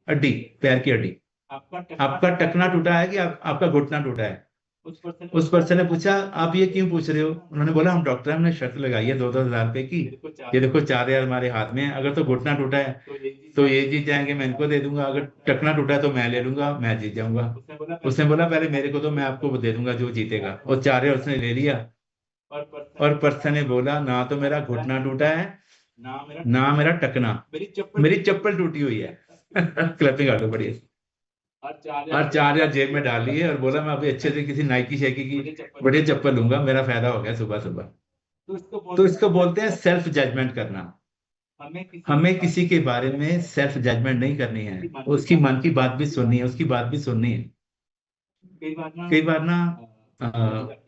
[SPEAKER 18] हड्डी, पैर की हड्डी। आपका टकना टूटा है कि आपका घुटना टूटा है? उस पर्सन ने पूछा आप ये क्यों पूछ रहे हो? उन्होंने बोला हम डॉक्टर हैं, हमने शर्त लगाई है 2,000 रुपए की, ये देखो 4,000 हमारे हाथ में है। अगर तो घुटना टूटा है तो ये जीत जाएंगे, मैं इनको दे दूंगा, अगर टकना टूटा है तो मैं ले लूंगा, मैं जीत जाऊंगा। उसने बोला पहले मेरे को तो, मैं आपको दे दूंगा जो जीतेगा। और 4,000 उसने ले लिया। और पर्सन ने बोला ना तो मेरा घुटना टूटा है नाम मेरा टकना, मेरी चप्पल टूटी हुई है। क्लैपिंग कर दो बढ़िया से। और 4,000 जेब में डाल लिए और बोला मैं अभी अच्छे से किसी नाइकी शेकी की बढ़िया चप्पल लूंगा, मेरा फायदा हो गया सुबह सुबह। तो इसको बोलते हैं सेल्फ जजमेंट करना। हमें किसी के बारे में सेल्फ जजमेंट नहीं करनी है, उसकी मन की बात भी सुननी है, उसकी बात भी सुननी है। कई बार ना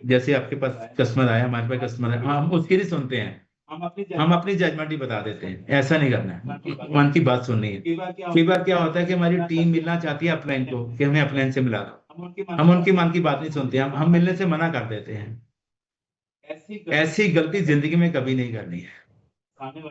[SPEAKER 18] जैसे आपके पास कस्टमर आया, हमारे पास कस्टमर है, हम उसकी नहीं सुनते हैं, हम अपनी जजमेंट ही बता देते हैं। ऐसा नहीं करना है, मन की बात सुननी है। कई बार क्या होता है कि हमारी टीम मिलना चाहती है अपलाइन को कि हमें अपलाइन से मिला दो, हम उनकी मन की बात नहीं सुनते, हम मिलने से मना कर देते हैं। ऐसी गलती जिंदगी में कभी नहीं करनी है।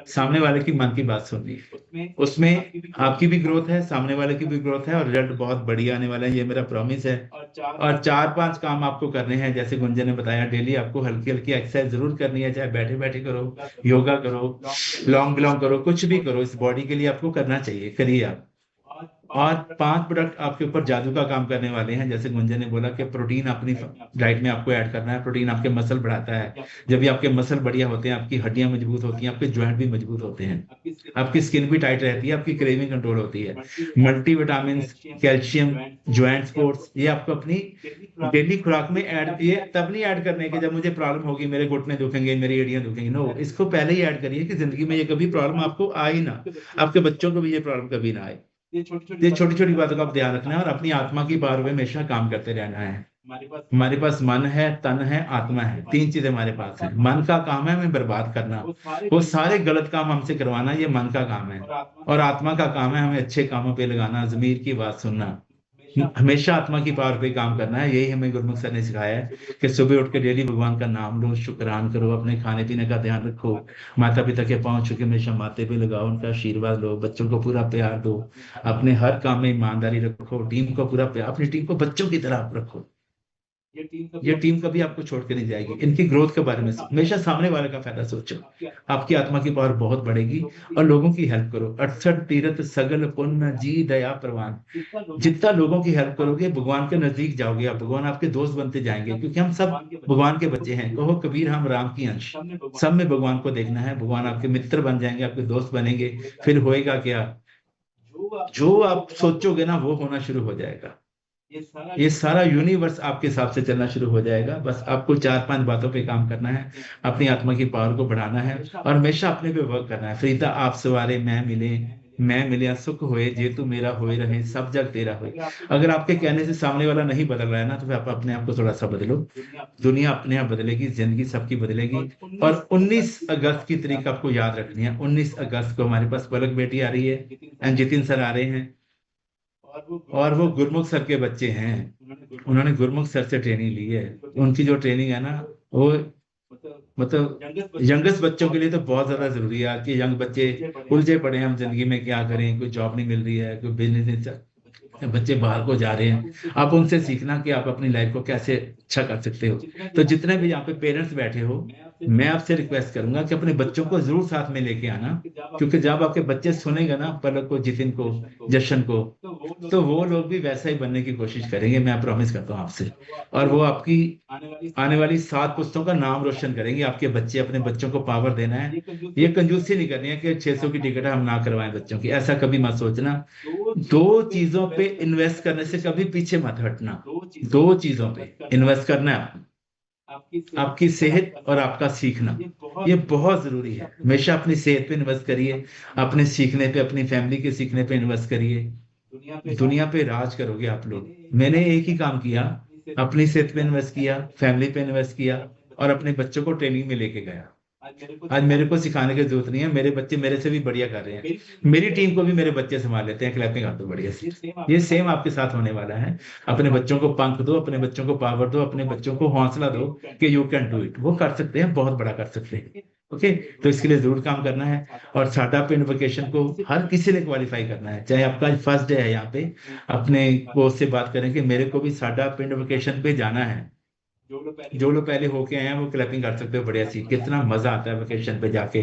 [SPEAKER 18] सामने वाले की मन की बात सुननी है, उसमें आपकी भी ग्रोथ है, सामने वाले की भी ग्रोथ है और रिजल्ट बहुत बढ़िया आने वाला है, ये मेरा प्रॉमिस है। और 4-5 काम आपको करने हैं, जैसे गुंजन ने बताया, डेली आपको हल्की हल्की एक्सरसाइज जरूर करनी है, चाहे बैठे बैठे करो, योगा करो, लॉन्ग बिलोंग करो, कुछ भी करो, इस बॉडी के लिए आपको करना चाहिए, करिए आप। और 5 प्रोडक्ट आपके ऊपर जादू का काम करने वाले हैं। जैसे गुंजन ने बोला कि प्रोटीन अपनी डाइट में आपको ऐड करना है। प्रोटीन आपके मसल बढ़ाता है, जब भी आपके मसल बढ़िया होते हैं, आपकी हड्डियां मजबूत होती हैं, आपके जॉइंट भी मजबूत होते हैं, आपकी स्किन भी टाइट रहती है, आपकी क्रेविंग कंट्रोल होती है। मल्टीविटामिन, कैल्शियम, जॉइंट स्पोर्ट्स, ये आपको अपनी डेली खुराक में ऐड, ये तब नहीं ऐड करने के जब मुझे प्रॉब्लम होगी, मेरे घुटने दुखेंगे, मेरी एड़ियां दुखेंगी। नो, इसको पहले ही ऐड करिए कि जिंदगी में ये कभी प्रॉब्लम आपको आए ही ना, आपके बच्चों को भी ये प्रॉब्लम कभी ना आए। ये छोटी छोटी बातों का आप ध्यान रखना है और अपनी आत्मा की पावर में हमेशा काम करते रहना है। हमारे पास मन है, तन है, आत्मा है, 3 चीजें हमारे पास है। मन का काम है हमें बर्बाद करना, वो सारे गलत काम हमसे करवाना, ये मन का काम है। और आत्मा का काम है हमें अच्छे कामों पे लगाना, ज़मीर की बात सुनना, हमेशा आत्मा की पावर पे काम करना है। यही हमें गुरमुख सर ने सिखाया है कि सुबह उठ के डेली भगवान का नाम लो, शुक्रान करो, अपने खाने पीने का ध्यान रखो, माता पिता के पांव छू के हमेशा माथे पे लगाओ, उनका आशीर्वाद लो, बच्चों को पूरा प्यार दो, अपने हर काम में ईमानदारी रखो, टीम को पूरा प्यार, अपनी टीम को बच्चों की तरह रखो। ये टीम कभी आपको छोड़ के नहीं जाएगी। इनकी ग्रोथ के बारे में हमेशा सामने वाले का फायदा सोचो, आपकी आत्मा की पावर बहुत बढ़ेगी। और लोगों की हेल्प करो। 68 तीरथ सगल पुण्य जी दया प्रवान। जितना लोगों की हेल्प करोगे, भगवान के नजदीक जाओगे आप, भगवान आपके दोस्त बनते जाएंगे, क्योंकि हम सब भगवान के बच्चे हैं। कहो कबीर हम राम की अंश, सब में भगवान को देखना है। भगवान आपके मित्र बन जाएंगे, आपके दोस्त बनेंगे। फिर होएगा क्या, जो आप सोचोगे ना वो होना शुरू हो जाएगा। ये सारा यूनिवर्स आपके हिसाब से चलना शुरू हो जाएगा। बस आपको 4-5 बातों पे काम करना है, अपनी आत्मा की पावर को बढ़ाना है और हमेशा अपने पे वर्क करना है। फरीदा आप सवारे मैं मिले सुख होए, जे तू मेरा होए रहे, सब जग तेरा होए। अगर आपके कहने से सामने वाला नहीं बदल रहा है ना, तो फिर आप अपने आप को थोड़ा सा बदलो। दुनिया अपने आप बदलेगी, जिंदगी सबकी बदलेगी। और 19 अगस्त की तारीख आपको याद रखनी है। 19 अगस्त को हमारे पास पलक बेटी आ रही है एंड जितिन सर आ रहे हैं, और वो गुरमुख सर के बच्चे हैं। उन्होंने गुरमुख सर से ट्रेनिंग ली है। उनकी जो ट्रेनिंग है ना, वो मतलब यंगेस्ट बच्चों के लिए तो बहुत ज्यादा जरूरी है कि यंग बच्चे उलझे पड़े हैं, हम जिंदगी में क्या करें, कोई जॉब नहीं मिल रही है, कोई बिजनेस, बच्चे बाहर को जा रहे हैं। आप उनसे सीखना कि आप अपनी लाइफ को कैसे अच्छा कर सकते हो। तो जितने भी यहाँ पे पेरेंट्स बैठे हो, मैं आपसे रिक्वेस्ट करूंगा कि अपने बच्चों को जरूर साथ में लेके आना, क्योंकि जब आपके बच्चे सुनेगा ना पलक को, जितिन को, जशन को, तो वो लोग भी वैसा ही बनने की कोशिश करेंगे, मैं प्रॉमिस करता हूँ आपसे। और वो आपकी आने वाली 7 पुस्तकों का नाम रोशन करेंगे। आपके बच्चे, अपने बच्चों को पावर देना है। ये कंजूसी नहीं करनी है कि 600 की टिकट हम ना करवाएं बच्चों की, ऐसा कभी मत सोचना। 2 चीजों पे इन्वेस्ट करने से कभी पीछे मत हटना। 2 चीजों पे इन्वेस्ट करना है, आपकी सेहत और आपका सीखना, ये बहुत जरूरी है। हमेशा अपनी सेहत पे इन्वेस्ट करिए, अपने सीखने पे, अपनी फैमिली के सीखने पे इन्वेस्ट करिए। दुनिया पे राज करोगे आप लोग। मैंने एक ही काम किया, अपनी सेहत पे इन्वेस्ट किया, फैमिली पे इन्वेस्ट किया और अपने बच्चों को ट्रेनिंग में लेके गया। आज मेरे को सिखाने की जरूरत नहीं है, मेरे बच्चे मेरे से भी बढ़िया कर रहे हैं। मेरी टीम को भी मेरे बच्चे संभाल लेते हैं। क्लैपिंग आप दो बढ़िया से। ये सेम आपके साथ होने वाला है। अपने बच्चों को पंख दो, अपने बच्चों को पावर दो, अपने बच्चों को हौसला दो कि यू कैन डू इट। वो कर सकते हैं, बहुत बड़ा कर सकते हैं। ओके, तो इसके लिए जरूर काम करना है। और स्टार्टअप इनोवेशन को हर किसी ने क्वालिफाई करना है। चाहे आपका फर्स्ट डे है यहाँ पे, अपने बॉस से बात करें कि मेरे को भी स्टार्टअप इनोवेशन पे जाना है। जो लोग पहले होके आए हैं वो क्लैपिंग कर सकते हो बढ़िया सी। कितना मजा आता है वेकेशन पे जाके,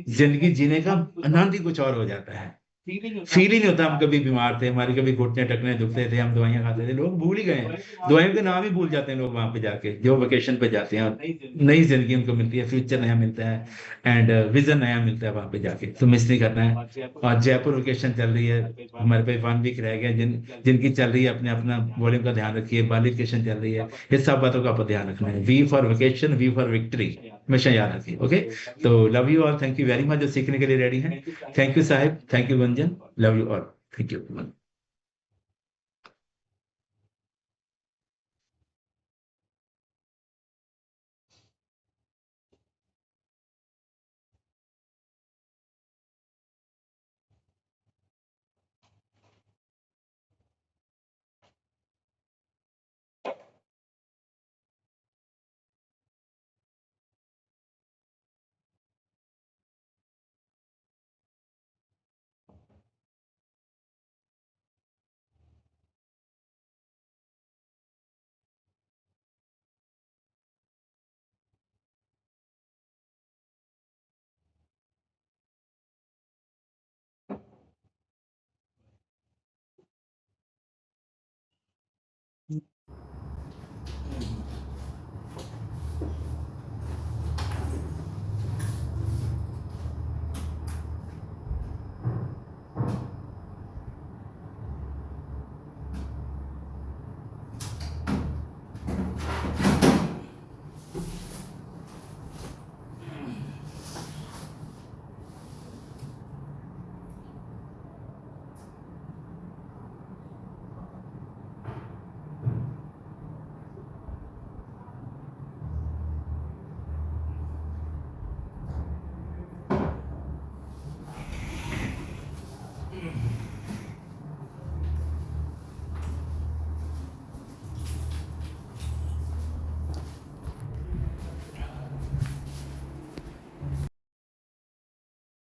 [SPEAKER 18] जिंदगी जीने का आनंद ही कुछ और हो जाता है। फील ही नहीं होता हम कभी बीमार थे, हमारे कभी घुटने टकने दुखते थे, हम दवाइयां खाते थे, लोग भूल ही गए हैं, दवाइयों के नाम ही भूल जाते हैं लोग वहां पे जाके, जो वेकेशन पे जाते हैं। नई जिंदगी उनको मिलती है, फ्यूचर नया मिलता है एंड विजन नया मिलता है वहां पे जाके, तो मिस नहीं करना है। और जयपुर वेकेशन चल रही है, हमारे पे 1 वीक रह गया, जिनकी चल रही है अपने अपना वॉल्यूम का ध्यान रखिए, बाली वेकेशन चल रही है, इस सब बातों का आपको ध्यान रखना है। V for vacation, V for victory, हमेशा याद रखिए। ओके, तो love you all, thank you very much जो सीखने के लिए रेडी हैं। Thank you Sahib, thank you Gunjan, love you all, thank you.